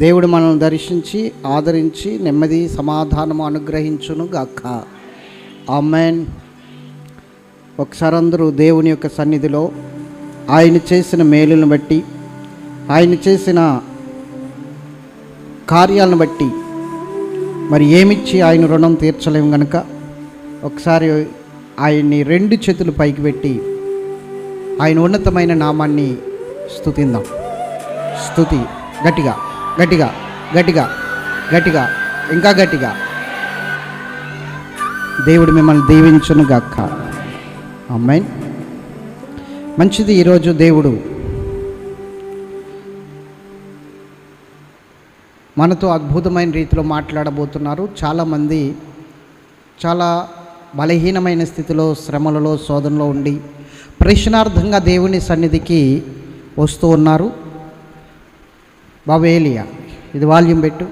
దేవుడు మనల్ని దర్శించి ఆదరించి నెమ్మది సమాధానము అనుగ్రహించును గాక. ఆమేన్. ఒకసారి అందరూ దేవుని యొక్క సన్నిధిలో ఆయన చేసిన మేలులను బట్టి, ఆయన చేసిన కార్యాలను బట్టి మరి ఏమిచ్చి ఆయన రుణం తీర్చలేము గనుక ఒకసారి ఆయన్ని రెండు చేతులు పైకి పెట్టి ఆయన ఉన్నతమైన నామాన్ని స్తుతిందాం. స్తుతి గట్టిగా గట్టిగా గట్టిగా గట్టిగా ఇంకా గట్టిగా. దేవుడు మిమ్మల్ని దీవించును గాక. ఆమేన్. మంచిది. ఈరోజు దేవుడు మనతో అద్భుతమైన రీతిలో మాట్లాడబోతున్నారు. చాలామంది చాలా బలహీనమైన స్థితిలో, శ్రమలలో, శోధనలో ఉండి ప్రశ్నార్థంగా దేవుని సన్నిధికి వస్తూ ఉన్నారు. బాబు ఏలియా, ఇది వాల్యూమ్ పెట్టు.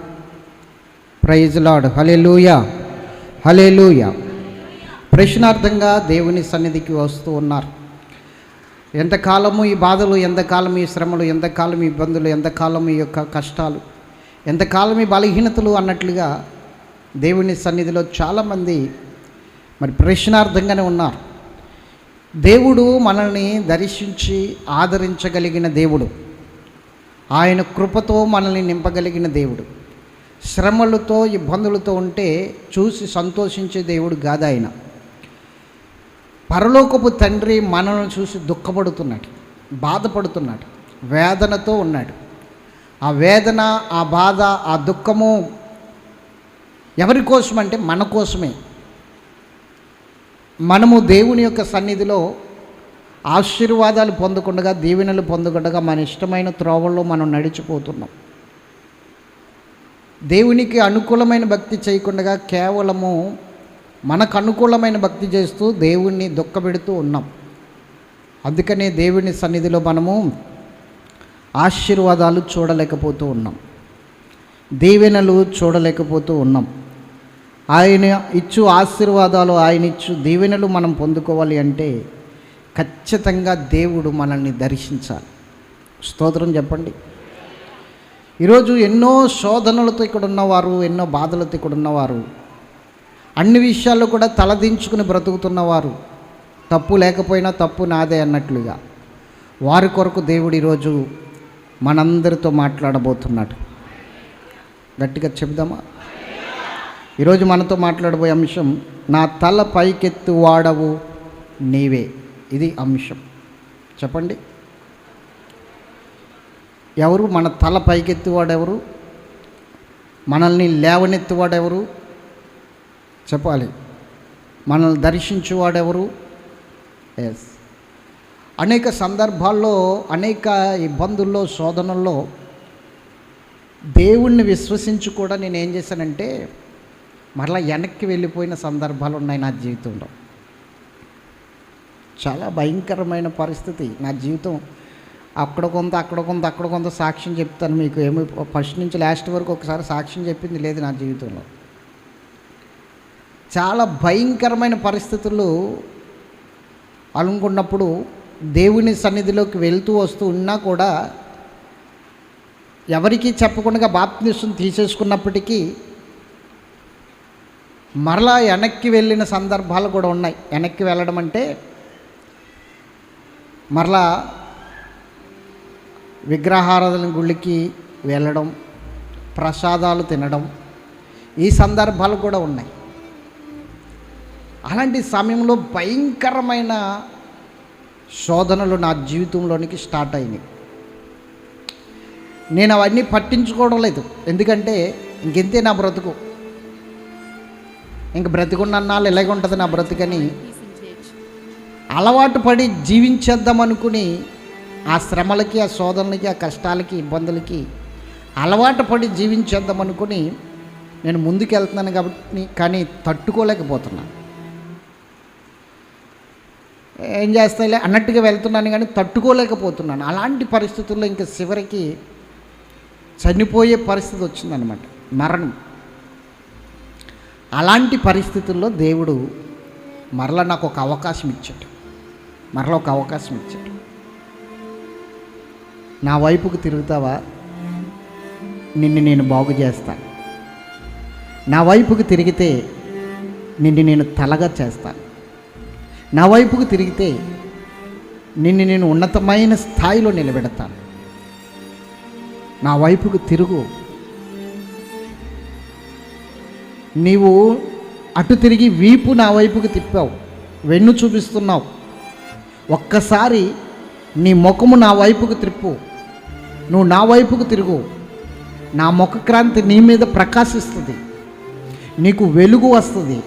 Praise lord. హల్లెలూయా, హల్లెలూయా. ప్రశ్నార్థంగా దేవుని సన్నిధికి వస్తూ ఉన్నారు. ఎంతకాలము ఈ బాధలు, ఎంతకాలం ఈ శ్రమలు, ఎంతకాలం ఈ ఇబ్బందులు, ఎంతకాలం ఈ యొక్క కష్టాలు, ఎంతకాలం ఈ బలహీనతలు అన్నట్లుగా దేవుని సన్నిధిలో చాలామంది మరి ప్రశ్నార్థంగానే ఉన్నారు. దేవుడు మనల్ని దర్శించి ఆదరించగలిగిన దేవుడు, ఆయన కృపతో మనల్ని నింపగలిగిన దేవుడు. శ్రమలతో ఇబ్బందులతో ఉంటే చూసి సంతోషించే దేవుడు కాదు ఆయన. పరలోకపు తండ్రి మనల్ని చూసి దుఃఖపడుతున్నాడు, బాధపడుతున్నాడు, వేదనతో ఉన్నాడు. ఆ వేదన, ఆ బాధ, ఆ దుఃఖము ఎవరి కోసం అంటే మన కోసమే. మనము దేవుని యొక్క సన్నిధిలో ఆశీర్వాదాలు పొందకుండా, దీవెనలు పొందకుండా మన ఇష్టమైన త్రోవల్లో మనం నడిచిపోతున్నాం. దేవునికి అనుకూలమైన భక్తి చేయకుండా కేవలము మనకు అనుకూలమైన భక్తి చేస్తూ దేవుణ్ణి దుఃఖపెడుతూ ఉన్నాం. అందుకనే దేవుని సన్నిధిలో మనము ఆశీర్వాదాలు చూడలేకపోతూ ఉన్నాం, దీవెనలు చూడలేకపోతూ ఉన్నాం. ఆయన ఇచ్చు ఆశీర్వాదాలు, ఆయన ఇచ్చు దీవెనలు మనం పొందుకోవాలి అంటే ఖచ్చితంగా దేవుడు మనల్ని దర్శించాలి. స్తోత్రం చెప్పండి. ఈరోజు ఎన్నో శోధనలతో ఇక్కడ ఉన్నవారు, ఎన్నో బాధలతో ఇక్కడ ఉన్నవారు, అన్ని విషయాల్లో కూడా తలదించుకుని బ్రతుకుతున్నవారు, తప్పు లేకపోయినా తప్పు నాదే అన్నట్లుగా, వారి కొరకు దేవుడు ఈరోజు మనందరితో మాట్లాడబోతున్నాడు. గట్టిగా చెబుదామా? ఈరోజు మనతో మాట్లాడబోయే అంశం, నా తల పైకెత్తు వాడవు నీవే. ఇది అంశం. చెప్పండి, ఎవరు మన తల పైకెత్తువాడెవరు? మనల్ని లేవనెత్తువాడెవరు? చెప్పాలి. మనల్ని దర్శించువాడెవరు? ఎస్. అనేక సందర్భాల్లో, అనేక ఇబ్బందుల్లో, శోధనల్లో దేవుణ్ణి విశ్వసించి కూడా నేను ఏం చేశానంటే మరలా వెనక్కి వెళ్ళిపోయిన సందర్భాలు ఉన్నాయి నా జీవితంలో. చాలా భయంకరమైన పరిస్థితి నా జీవితం. అక్కడ కొంత సాక్ష్యం చెప్తాను మీకు. ఏమి ఫస్ట్ నుంచి లాస్ట్ వరకు ఒకసారి సాక్ష్యం చెప్పింది లేదు నా జీవితంలో. చాలా భయంకరమైన పరిస్థితులు అనుకున్నప్పుడు దేవుని సన్నిధిలోకి వెళ్తూ వస్తూ ఉన్నా కూడా ఎవరికీ చెప్పకుండా బాప్తిసం తీసేసుకున్నప్పటికీ మరలా వెనక్కి వెళ్ళిన సందర్భాలు కూడా ఉన్నాయి. వెనక్కి వెళ్ళడం అంటే మరలా విగ్రహారాధన గుళ్ళకి వెళ్ళడం, ప్రసాదాలు తినడం, ఈ సందర్భాలు కూడా ఉన్నాయి. అలాంటి సమయంలో భయంకరమైన శోధనలు నా జీవితంలోనికి స్టార్ట్ అయినాయి. నేను అవన్నీ పట్టించుకోవడం లేదు. ఎందుకంటే ఇంకెంతే నా బ్రతుకు, ఇంక బ్రతికున్నన్నాళ్ళు ఇలాగే ఉంటుంది నా బ్రతుకని అలవాటు పడి జీవించేద్దాం అనుకుని ఆ శ్రమలకి, ఆ శోధనలకి, ఆ కష్టాలకి, ఇబ్బందులకి అలవాటు పడి జీవించేద్దాం అనుకుని నేను ముందుకు వెళ్తున్నాను కాబట్టి, కానీ తట్టుకోలేకపోతున్నాను. ఏం చేస్తాయిలే అన్నట్టుగా వెళ్తున్నాను కానీ తట్టుకోలేకపోతున్నాను. అలాంటి పరిస్థితుల్లో ఇంకా చివరికి చనిపోయే పరిస్థితి వచ్చిందనమాట, మరణం. అలాంటి పరిస్థితుల్లో దేవుడు మరలా నాకు ఒక అవకాశం ఇచ్చాడు. నా వైపుకు తిరుగుతావా? నిన్ను నేను బాగు చేస్తాను. నా వైపుకు తిరిగితే నిన్ను నేను తలగా చేస్తాను. నా వైపుకు తిరిగితే నిన్ను నేను ఉన్నతమైన స్థాయిలో నిలబెడతాను. నా వైపుకు తిరుగు. నీవు అటు తిరిగి వీపు నా వైపుకు తిప్పావు, వెన్ను చూపిస్తున్నావు. ఒక్కసారి నీ ముఖము నా వైపుకు త్రిప్పు, నువ్వు నా వైపుకు తిరుగు. నా ముఖక్రాంతి నీ మీద ప్రకాశిస్తుంది, నీకు వెలుగు వస్తుంది,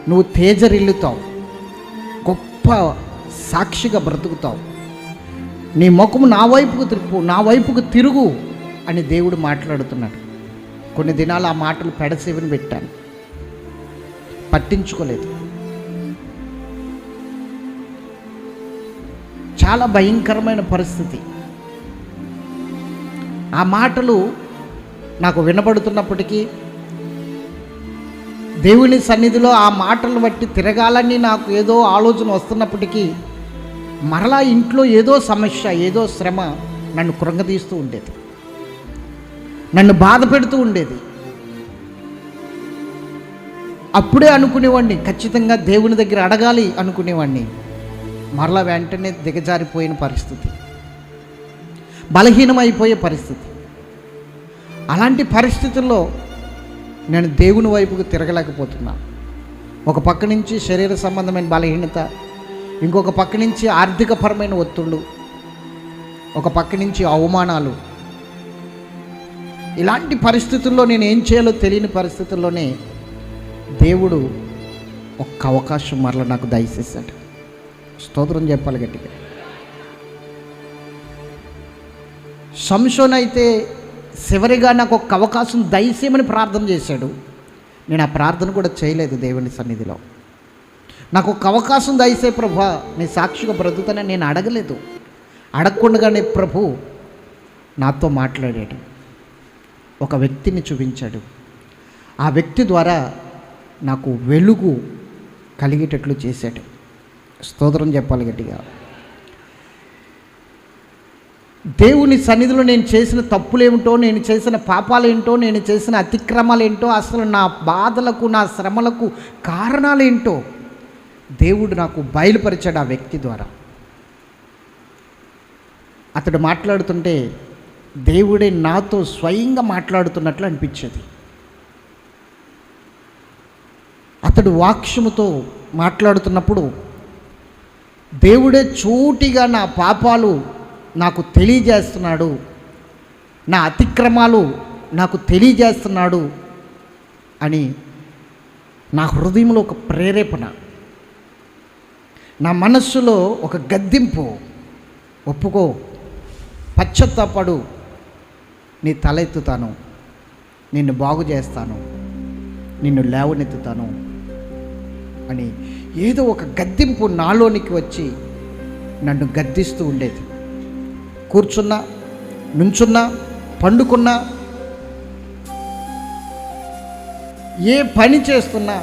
నువ్వు తేజరిల్లుతావు, గొప్ప సాక్షిగా బ్రతుకుతావు. నీ ముఖము నా వైపుకు త్రిప్పు, నా వైపుకు తిరుగు అని దేవుడు మాట్లాడుతున్నాడు. కొన్ని దినాలు ఆ మాటలు పెడసేవిని పెట్టాను, పట్టించుకోలేదు. చాలా భయంకరమైన పరిస్థితి. ఆ మాటలు నాకు వినబడుతున్నప్పటికీ, దేవుని సన్నిధిలో ఆ మాటలను బట్టి తిరగాలని నాకు ఏదో ఆలోచన వస్తున్నప్పటికీ, మరలా ఇంట్లో ఏదో సమస్య, ఏదో శ్రమ నన్ను కృంగదీస్తూ ఉండేది, నన్ను బాధ పెడుతూ ఉండేది. అప్పుడే అనుకునేవాడిని, ఖచ్చితంగా దేవుని దగ్గర అడగాలి అనుకునేవాడిని. మరలా వెంటనే దిగజారిపోయిన పరిస్థితి, బలహీనమైపోయే పరిస్థితి. అలాంటి పరిస్థితుల్లో నేను దేవుని వైపుకు తిరగలేకపోతున్నాను. ఒక పక్క నుంచి శరీర సంబంధమైన బలహీనత, ఇంకొక పక్క నుంచి ఆర్థికపరమైన ఒత్తిళ్ళు, ఒక పక్క నుంచి అవమానాలు. ఇలాంటి పరిస్థితుల్లో నేను ఏం చేయాలో తెలియని పరిస్థితుల్లోనే దేవుడు ఒక్క అవకాశం మరలా నాకు దయచేశాడు. స్తోత్రం చెప్పాలి గట్టిగా. సంసోన్ అయితే చివరిగా నాకు ఒక్క అవకాశం దయచేయమని ప్రార్థన చేశాడు. నేను ఆ ప్రార్థన కూడా చేయలేదు దేవుని సన్నిధిలో. నాకు ఒక అవకాశం దయచే ప్రభా, నీ సాక్షిగా బ్రతుకుతానని నేను అడగలేదు. అడగకుండానే ప్రభు నాతో మాట్లాడాడు, ఒక వ్యక్తిని చూపించాడు. ఆ వ్యక్తి ద్వారా నాకు వెలుగు కలిగేటట్లు చేశాడు. స్తోత్రం చెప్పాలి గట్టిగా. దేవుని సన్నిధిలో నేను చేసిన తప్పులేమిటో, నేను చేసిన పాపాలేంటో, నేను చేసిన అతిక్రమాలేంటో, అసలు నా బాధలకు, నా శ్రమలకు కారణాలేంటో దేవుడు నాకు బయలుపరిచాడు ఆ వ్యక్తి ద్వారా. అతడు మాట్లాడుతుంటే దేవుడే నాతో స్వయంగా మాట్లాడుతున్నట్లు అనిపించేది. అతడు వాక్యముతో మాట్లాడుతున్నప్పుడు దేవుడే చోటిగా నా పాపాలు నాకు తెలియజేస్తున్నాడు, నా అతిక్రమాలు నాకు తెలియజేస్తున్నాడు అని నా హృదయంలో ఒక ప్రేరేపణ, నా మనస్సులో ఒక గద్దింపు. ఒప్పుకో, పశ్చాత్తాపడు, నీ తలెత్తుతాను, నిన్ను బాగు చేస్తాను, నిన్ను లేవనెత్తుతాను అని ఏదో ఒక గద్దింపు నాలోనికి వచ్చి నన్ను గద్దిస్తూ ఉండేది. కూర్చున్నా, నుంచున్నా, పండుకున్నా, ఏ పని చేస్తున్నా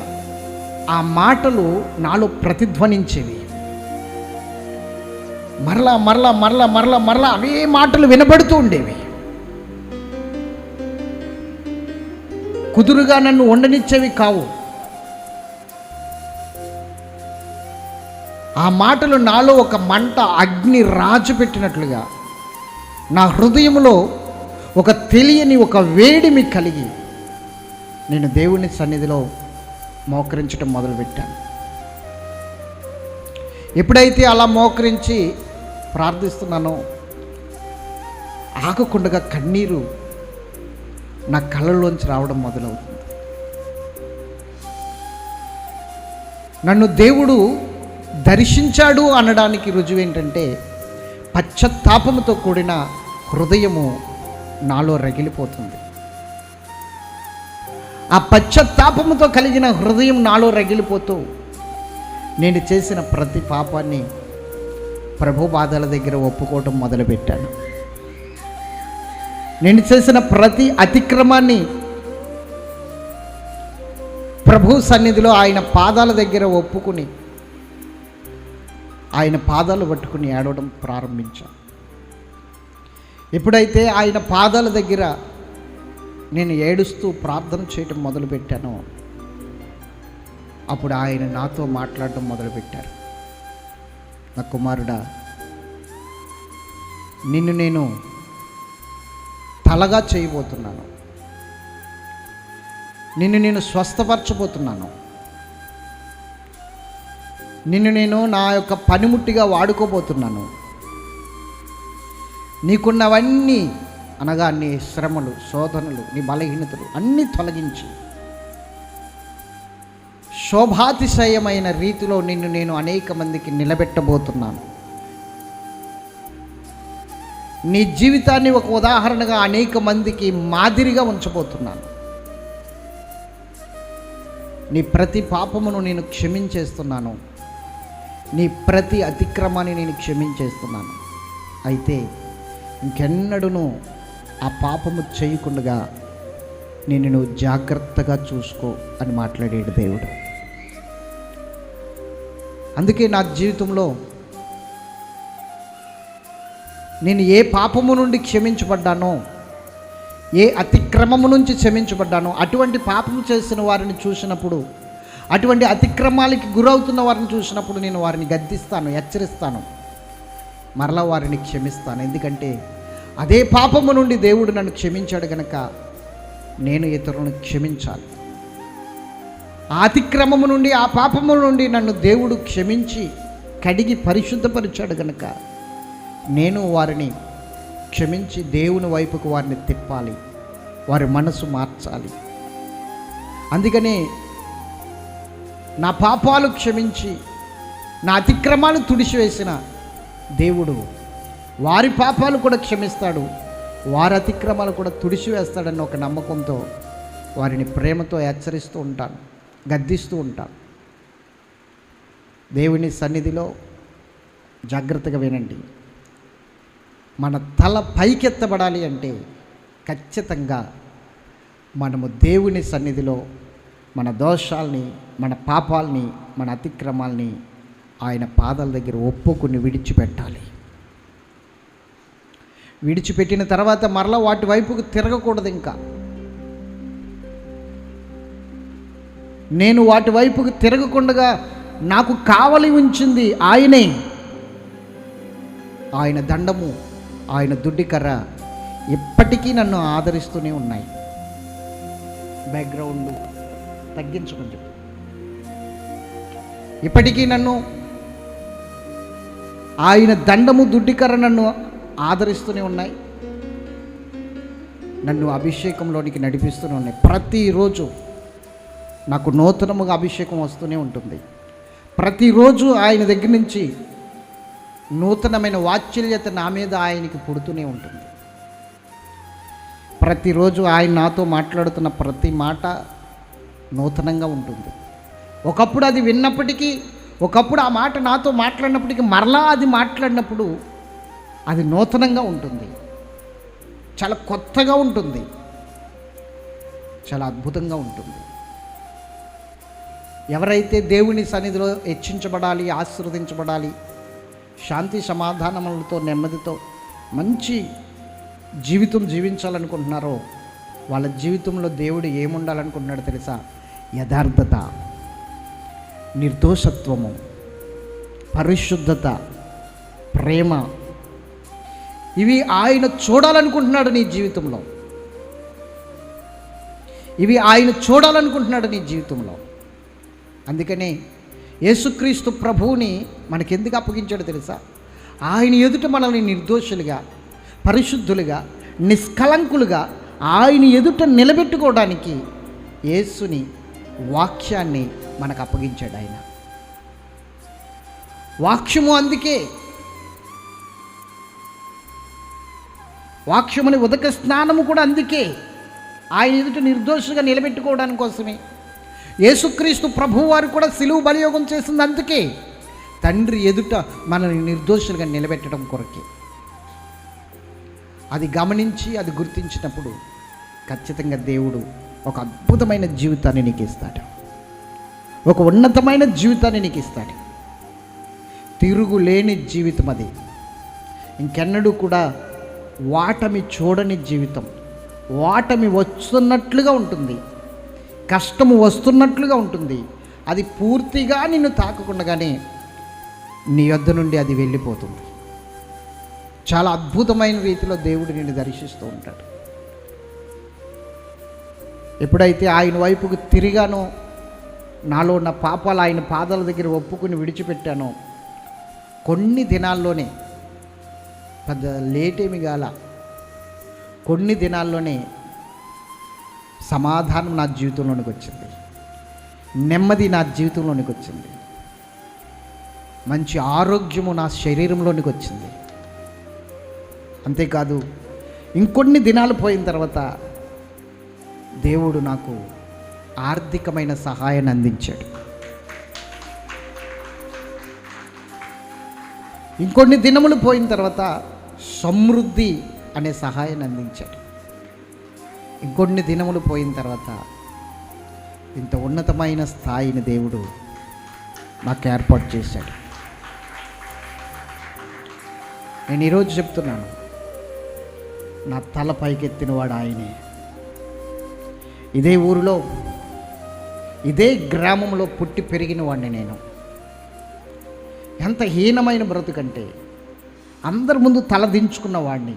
ఆ మాటలు నాలో ప్రతిధ్వనించేవి. మరలా మరలా మరలా మరలా మరలా అవే మాటలు వినబడుతూ ఉండేవి. కుదురుగా నన్ను ఉండనిచ్చేవి కావు. ఆ మాటలు నాలో ఒక మంట, అగ్ని రాజు పెట్టినట్లుగా నా హృదయంలో ఒక తెలియని ఒక వేడిమి కలిగి నేను దేవుని సన్నిధిలో మోకరించడం మొదలుపెట్టాను. ఎప్పుడైతే అలా మోకరించి ప్రార్థిస్తున్నానో ఆగకుండా కన్నీరు నా కళ్ళలోంచి రావడం మొదలవుతుంది. నన్ను దేవుడు దర్శించాడు అనడానికి రుజువు ఏంటంటే, పశ్చాత్తాపముతో కూడిన హృదయము నాలో రగిలిపోతుంది. ఆ పశ్చాత్తాపముతో కలిగిన హృదయం నాలో రగిలిపోతూ నేను చేసిన ప్రతి పాపాన్ని ప్రభు పాదాల దగ్గర ఒప్పుకోవటం మొదలుపెట్టాను. నేను చేసిన ప్రతి అతిక్రమాన్ని ప్రభు సన్నిధిలో ఆయన పాదాల దగ్గర ఒప్పుకుని ఆయన పాదాలు పట్టుకుని ఏడవడం ప్రారంభించాను. ఎప్పుడైతే ఆయన పాదాల దగ్గర నేను ఏడుస్తూ ప్రార్థన చేయటం మొదలుపెట్టానో అప్పుడు ఆయన నాతో మాట్లాడటం మొదలుపెట్టారు. నా కుమారుడా, నిన్ను నేను తలగా చేయబోతున్నాను, నిన్ను నేను స్వస్థపరచబోతున్నాను, నిన్ను నేను నా యొక్క పనిముట్టిగా వాడుకోబోతున్నాను. నీకున్నవన్నీ అనగా నీ శ్రమలు, శోధనలు, నీ బలహీనతలు అన్నీ తొలగించి శోభాతిశయమైన రీతిలో నిన్ను నేను అనేక మందికి నిలబెట్టబోతున్నాను. నీ జీవితాన్ని ఒక ఉదాహరణగా అనేక మందికి మాదిరిగా ఉంచబోతున్నాను. నీ ప్రతి పాపమును నేను క్షమించేస్తున్నాను, నీ ప్రతి అతిక్రమాన్ని నేను క్షమించేస్తున్నాను. అయితే ఇంకెన్నడూను ఆ పాపము చేయకుండా నేను నువ్వు జాగ్రత్తగా చూసుకో అని మాట్లాడాడు దేవుడు. అందుకే నా జీవితంలో నేను ఏ పాపము నుండి క్షమించబడ్డానో, ఏ అతిక్రమము నుంచి క్షమించబడ్డానో, అటువంటి పాపము చేసిన వారిని చూసినప్పుడు, అటువంటి అతిక్రమాలకి గురవుతున్న వారిని చూసినప్పుడు నేను వారిని గద్దిస్తాను, హెచ్చరిస్తాను, మరలా వారిని క్షమిస్తాను. ఎందుకంటే అదే పాపము నుండి దేవుడు నన్ను క్షమించాడు కనుక నేను ఇతరులను క్షమించాలి. ఆ అతిక్రమము నుండి, ఆ పాపము నుండి నన్ను దేవుడు క్షమించి కడిగి పరిశుద్ధపరిచాడు కనుక నేను వారిని క్షమించి దేవుని వైపుకు వారిని తిప్పాలి, వారి మనసు మార్చాలి. అందుకనే నా పాపాలు క్షమించి నా అతిక్రమాలు తుడిచివేసిన దేవుడు వారి పాపాలు కూడా క్షమిస్తాడు, వారి అతిక్రమాలు కూడా తుడిచివేస్తాడన్న ఒక నమ్మకంతో వారిని ప్రేమతో హెచ్చరిస్తూ ఉంటాను, గద్దిస్తూ ఉంటాను. దేవుని సన్నిధిలో జాగ్రత్తగా వినండి. మన తల పైకెత్తబడాలి అంటే ఖచ్చితంగా మనము దేవుని సన్నిధిలో మన దోషాల్ని, మన పాపాలని, మన అతిక్రమాల్ని ఆయన పాదాల దగ్గర ఒప్పుకుని విడిచిపెట్టాలి. విడిచిపెట్టిన తర్వాత మరలా వాటి వైపుకు తిరగకూడదు. ఇంకా నేను వాటి వైపుకు తిరగకుండా నాకు కావలి ఉంచింది ఆయనే. ఆయన దండము, ఆయన దుడ్డికర్ర ఇప్పటికీ నన్ను ఆదరిస్తూనే ఉన్నాయి. బ్యాక్గ్రౌండ్ తగ్గించుకొని చెప్పు. ఇప్పటికీ నన్ను ఆయన దండము, దుడ్డికర్ర నన్ను ఆదరిస్తూనే ఉన్నాయి, నన్ను అభిషేకంలోనికి నడిపిస్తూనే ఉన్నాయి. ప్రతిరోజు నాకు నూతనముగా అభిషేకం వస్తూనే ఉంటుంది. ప్రతిరోజు ఆయన దగ్గర నుంచి నూతనమైన వాత్సల్యత నా మీద ఆయనకి పుడుతూనే ఉంటుంది. ప్రతిరోజు ఆయన నాతో మాట్లాడుతున్న ప్రతి మాట నూతనంగా ఉంటుంది. ఒకప్పుడు అది విన్నప్పటికీ, ఒకప్పుడు ఆ మాట నాతో మాట్లాడినప్పటికీ, మరలా అది మాట్లాడినప్పుడు అది నూతనంగా ఉంటుంది, చాలా కొత్తగా ఉంటుంది, చాలా అద్భుతంగా ఉంటుంది. ఎవరైతే దేవుని సన్నిధిలో హెచ్చించబడాలి, ఆశీర్వదించబడాలి, శాంతి సమాధానములతో, నెమ్మదితో మంచి జీవితం జీవించాలనుకుంటున్నారో వాళ్ళ జీవితంలో దేవుడు ఏముండాలనుకుంటున్నాడో తెలుసా? యథార్థత, నిర్దోషత్వము, పరిశుద్ధత, ప్రేమ, ఇవి ఆయన చూడాలనుకుంటున్నాడు నీ జీవితంలో. ఇవి ఆయన చూడాలనుకుంటున్నాడు నీ జీవితంలో. అందుకనే యేసుక్రీస్తు ప్రభువుని మనకెందుకు అప్పగించాడో తెలుసా? ఆయన ఎదుట మనల్ని నిర్దోషులుగా, పరిశుద్ధులుగా, నిష్కలంకులుగా ఆయన ఎదుట నిలబెట్టుకోవడానికి యేసుని, వాక్యాన్ని మనకు అప్పగించాడు ఆయన. వాక్యము, అందుకే వాక్యముని ఉదక స్నానము కూడా అందుకే ఆయన ఎదుట నిర్దోషులుగా నిలబెట్టుకోవడానికి కోసమే. యేసుక్రీస్తు ప్రభువు వారు కూడా సిలువ బలియోగం చేసింది అందుకే, తండ్రి ఎదుట మనల్ని నిర్దోషులుగా నిలబెట్టడం కొరకే. అది గమనించి, అది గుర్తించినప్పుడు ఖచ్చితంగా దేవుడు ఒక అద్భుతమైన జీవితాన్ని నీకు ఇస్తాడు, ఒక ఉన్నతమైన జీవితాన్ని నీకు ఇస్తాడు. తిరుగులేని జీవితం అది. ఇంకెన్నడూ కూడా వాటమి చూడని జీవితం, ఓటమి వస్తున్నట్లుగా ఉంటుంది, కష్టము వస్తున్నట్లుగా ఉంటుంది. అది పూర్తిగా నిన్ను తాకకుండానే నీ యొద్ద నుండి అది వెళ్ళిపోతుంది. చాలా అద్భుతమైన రీతిలో దేవుడు నిన్ను దర్శిస్తూ ఉంటాడు. ఎప్పుడైతే ఆయన వైపుకు తిరిగానో, నాలో ఉన్న పాపాలు ఆయన పాదాల దగ్గర ఒప్పుకుని విడిచిపెట్టానో, కొన్ని దినాల్లోనే, పెద్ద లేటేమి గాల, కొన్ని దినాల్లోనే సమాధానం నా జీవితంలోనికి వచ్చింది, నెమ్మది నా జీవితంలోనికి వచ్చింది, మంచి ఆరోగ్యము నా శరీరంలోనికి వచ్చింది. అంతేకాదు, ఇంకొన్ని దినాలు పోయిన తర్వాత దేవుడు నాకు ఆర్థికమైన సహాయాన్ని అందించాడు. ఇంకొన్ని దినములు పోయిన తర్వాత సమృద్ధి అనే సహాయాన్ని అందించాడు. ఇంకొన్ని దినములు పోయిన తర్వాత ఇంత ఉన్నతమైన స్థాయిని దేవుడు నాకు ఏర్పాటు చేశాడు. నేను ఈరోజు చెప్తున్నాను, నా తల పైకెత్తినవాడు ఆయనే. ఇదే ఊరిలో, ఇదే గ్రామంలో పుట్టి పెరిగిన వాడిని నేను. ఎంత హీనమైన బ్రతుకంటే, అందరి ముందు తల దించుకున్న వాడిని,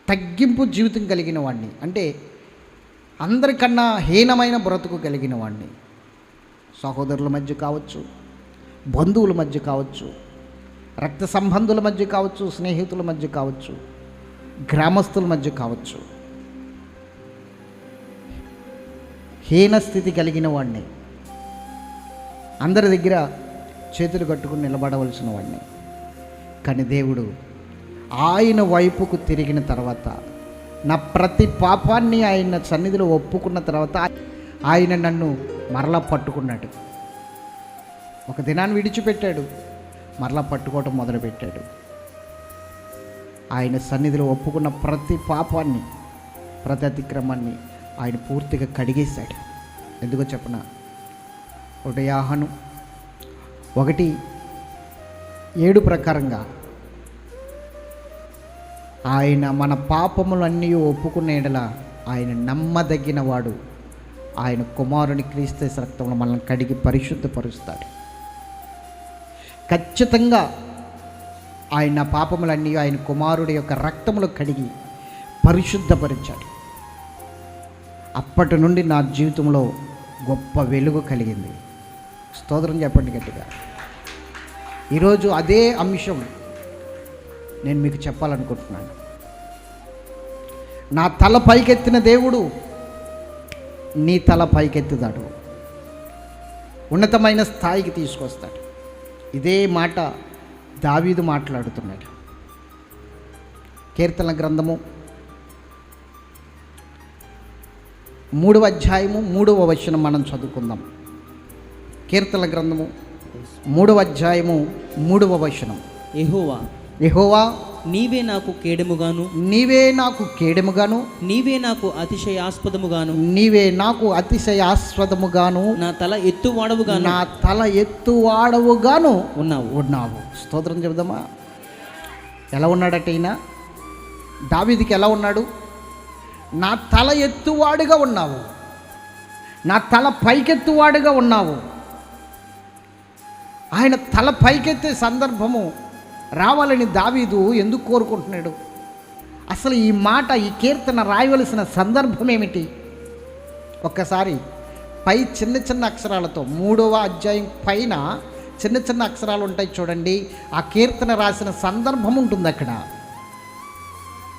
తగ్గింపు జీవితం కలిగిన వాడిని, అంటే అందరికన్నా హీనమైన బ్రతుకు కలిగిన వాడిని. సహోదరుల మధ్య కావచ్చు, బంధువుల మధ్య కావచ్చు, రక్త సంబంధుల మధ్య కావచ్చు, స్నేహితుల మధ్య కావచ్చు, గ్రామస్తుల మధ్య కావచ్చు, హీన స్థితి కలిగిన వాడిని, అందరి దగ్గర చేతులు కట్టుకుని నిలబడవలసిన వాడిని. కానీ దేవుడు ఆయన వైపుకు తిరిగిన తర్వాత, నా ప్రతి పాపాన్ని ఆయన సన్నిధిలో ఒప్పుకున్న తర్వాత ఆయన నన్ను మరలా పట్టుకున్నాడు. ఒక దినాన్ని విడిచిపెట్టాడు, మరలా పట్టుకోవటం మొదలుపెట్టాడు. ఆయన సన్నిధిలో ఒప్పుకున్న ప్రతి పాపాన్ని, ప్రతి అతిక్రమాన్ని ఆయన పూర్తిగా కడిగేశాడు. ఎందుకో చెప్పనా? 1 యోహాను 1:7 ప్రకారంగా ఆయన మన పాపములన్నీ ఒప్పుకున్న యెడల ఆయన నమ్మదగిన వాడు, ఆయన కుమారుని క్రీస్తు రక్తంలో మనల్ని కడిగి పరిశుద్ధపరుస్తాడు. ఖచ్చితంగా ఆయన పాపములన్నీ ఆయన కుమారుడి యొక్క రక్తములో కడిగి పరిశుద్ధపరిచాడు. అప్పటి నుండి నా జీవితంలో గొప్ప వెలుగు కలిగింది. స్తోత్రం చెప్పండి గట్టిగా. ఈరోజు అదే అంశం నేను మీకు చెప్పాలనుకుంటున్నాను. నా తల పైకెత్తిన దేవుడు నీ తల పైకెత్తుతాడు, ఉన్నతమైన స్థాయికి తీసుకొస్తాడు. ఇదే మాట దావీదు మాట్లాడుతున్నాడు. కీర్తనల గ్రంథము 3వ అధ్యాయము 3వ వచనం మనం చదువుకుందాం. కీర్తనల గ్రంథము 3వ అధ్యాయము 3వ వచనం. యెహోవా నీవే నాకు కేడెముగాను, నీవే నాకు కేడెముగాను, నీవే నాకు అతిశయాస్పదముగాను, నీవే నాకు అతిశయాస్పదముగాను, నా తల ఎత్తువాడవుగాను, నా తల ఎత్తువాడవుగాను ఉన్నావు. స్తోత్రం చెబుదామా? ఎలా ఉన్నాడట ఈయన? దావీదుకి ఎలా ఉన్నాడు? నా తల ఎత్తువాడుగా ఉన్నావు, నా తల పైకెత్తువాడుగా ఉన్నావు. ఆయన తల పైకెత్తే సందర్భము రావాలని దావీదు ఎందుకు కోరుకుంటున్నాడు? అసలు ఈ మాట, ఈ కీర్తన రాయవలసిన సందర్భం ఏమిటి? ఒక్కసారి పై చిన్న చిన్న అక్షరాలతో 3వ అధ్యాయం పైన చిన్న చిన్న అక్షరాలు ఉంటాయి చూడండి. ఆ కీర్తన రాసిన సందర్భం ఉంటుంది. అక్కడ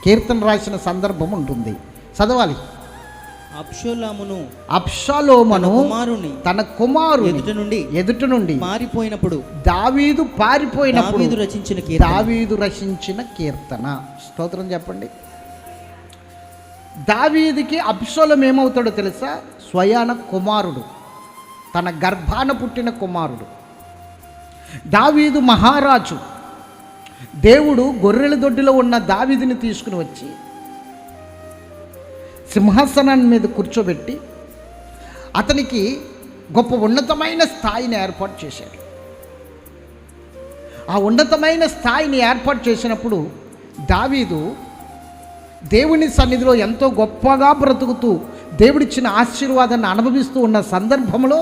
కీర్తన రాసిన సందర్భం ఉంటుంది, చదవాలి. అబ్షాలోమును తన కుమారుని ఎదుట నుండి పారిపోయినప్పుడు దావీదు పారిపోయినప్పుడు దావీదు రచించిన కీర్తన. స్తోత్రం చెప్పండి. దావీదుకి అబ్షాలోము ఏమవుతాడో తెలుసా? స్వయాన కుమారుడు, తన గర్భాన పుట్టిన కుమారుడు. దావీదు మహారాజు. దేవుడు గొర్రెల దొడ్డిలో ఉన్న దావీదుని తీసుకుని వచ్చి సింహాసనాన్ని మీద కూర్చోబెట్టి అతనికి గొప్ప ఉన్నతమైన స్థాయిని ఏర్పాటు చేశాడు. ఆ ఉన్నతమైన స్థాయిని ఏర్పాటు చేసినప్పుడు దావీదు దేవుని సన్నిధిలో ఎంతో గొప్పగా బ్రతుకుతూ దేవుడిచ్చిన ఆశీర్వాదాన్ని అనుభవిస్తూ ఉన్న సందర్భంలో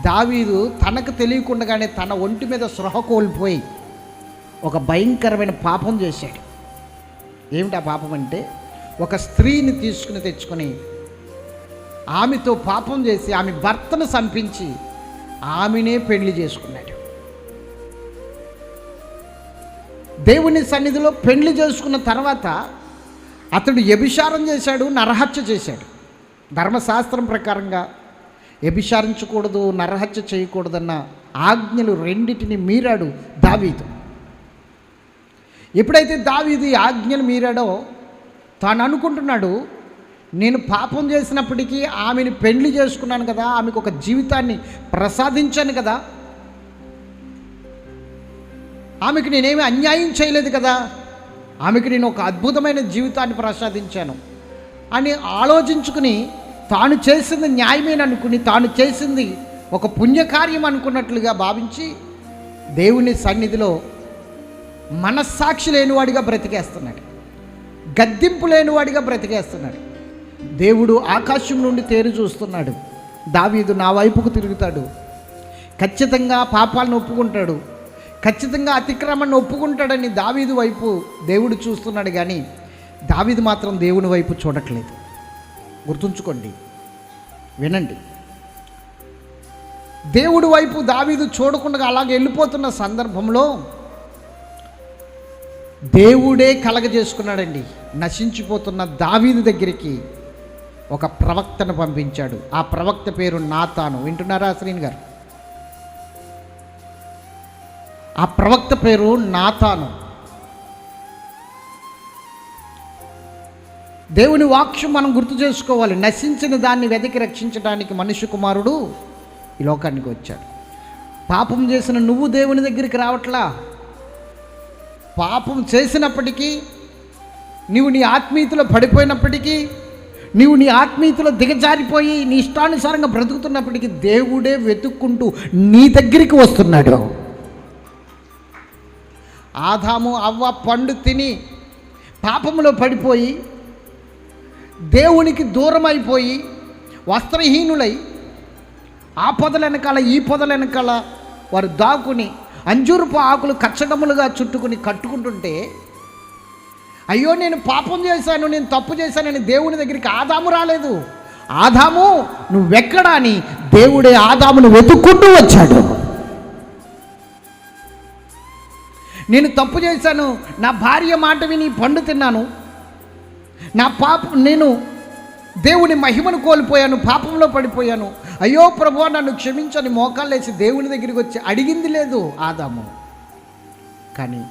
దావీదు తనకు తెలియకుండానే తన ఒంటి మీద స్పృహ కోల్పోయి ఒక భయంకరమైన పాపం చేశాడు. ఏమిటి ఆ పాపం అంటే, ఒక స్త్రీని తెచ్చుకొని ఆమెతో పాపం చేసి ఆమె భర్తను చంపించి ఆమెనే పెళ్లి చేసుకున్నాడు. దేవుని సన్నిధిలో పెళ్లి చేసుకున్న తర్వాత అతడు వ్యభిచారం చేశాడు, నరహత్య చేశాడు. ధర్మశాస్త్రం ప్రకారంగా వ్యభిచారించకూడదు, నరహత్య చేయకూడదన్న ఆజ్ఞలు రెండిటిని మీరాడు దావీదు. ఎప్పుడైతే దావీదు ఈ ఆజ్ఞలు మీరాడో తాను అనుకుంటున్నాడు, నేను పాపం చేసినప్పటికీ ఆమెను పెళ్లి చేసుకున్నాను కదా, ఆమెకు ఒక జీవితాన్ని ప్రసాదించాను కదా, ఆమెకు నేనేమి అన్యాయం చేయలేదు కదా, ఆమెకు నేను ఒక అద్భుతమైన జీవితాన్ని ప్రసాదించాను అని ఆలోచించుకుని తాను చేసింది న్యాయమేననుకుని, తాను చేసింది ఒక పుణ్యకార్యం అనుకున్నట్లుగా భావించి దేవుని సన్నిధిలో మనస్సాక్షి లేనివాడిగా బ్రతికేస్తున్నాడు, గద్దింపు లేనివాడిగా బ్రతికేస్తున్నాడు. దేవుడు ఆకాశం నుండి తేరు చూస్తున్నాడు, దావీదు నా వైపుకు తిరుగుతాడు, ఖచ్చితంగా పాపాలను ఒప్పుకుంటాడు, ఖచ్చితంగా అతిక్రమణను ఒప్పుకుంటాడని దావీదు వైపు దేవుడు చూస్తున్నాడు. కానీ దావీదు మాత్రం దేవుని వైపు చూడట్లేదు. గుర్తుంచుకోండి, వినండి. దేవుడి వైపు దావీదు చూడకుండా అలాగే వెళ్ళిపోతున్న సందర్భంలో దేవుడే కలగజేసుకున్నాడండి. నశించిపోతున్న దావీదు దగ్గరికి ఒక ప్రవక్తను పంపించాడు. ఆ ప్రవక్త పేరు నాతాను. వింటున్నారా శ్రీని గారు? ఆ ప్రవక్త పేరు నాతాను. దేవుని వాక్యం మనం గుర్తు చేసుకోవాలి. నశించిన దాన్ని వెతికి రక్షించడానికి మనుష్య కుమారుడు ఈ లోకానికి వచ్చాడు. పాపం చేసిన నువ్వు దేవుని దగ్గరికి రావట్లా. పాపం చేసినప్పటికీ, నీవు నీ ఆత్మీయతలో పడిపోయినప్పటికీ, నీవు నీ ఆత్మీయతలో దిగజారిపోయి నీ ఇష్టానుసారంగా బ్రతుకుతున్నప్పటికీ దేవుడే వెతుక్కుంటూ నీ దగ్గరికి వస్తున్నాడు. ఆదాము అవ్వ పండు తిని పాపంలో పడిపోయి దేవునికి దూరం అయిపోయి వస్త్రహీనులై ఆ పొదల వెనకాల ఈ పొదల వెనకాల వారు దాక్కుని అంజూరపు ఆకులు కచ్చడములుగా చుట్టుకుని కట్టుకుంటుంటే, అయ్యో నేను పాపం చేశాను, నేను తప్పు చేశానని దేవుని దగ్గరికి ఆదాము రాలేదు. ఆదాము నువ్వెక్కడా అని దేవుడే ఆదామును వెతుక్కుంటూ వచ్చాడు. నేను తప్పు చేశాను, నా భార్య మాట విని పండు తిన్నాను, నేను దేవుని మహిమను కోల్పోయాను, పాపంలో పడిపోయాను, అయ్యో ప్రభువా నన్ను క్షమించని మోకాళ్ళేసి దేవుని దగ్గరికి వచ్చి అడిగింది లేదు ఆదాము. కానీ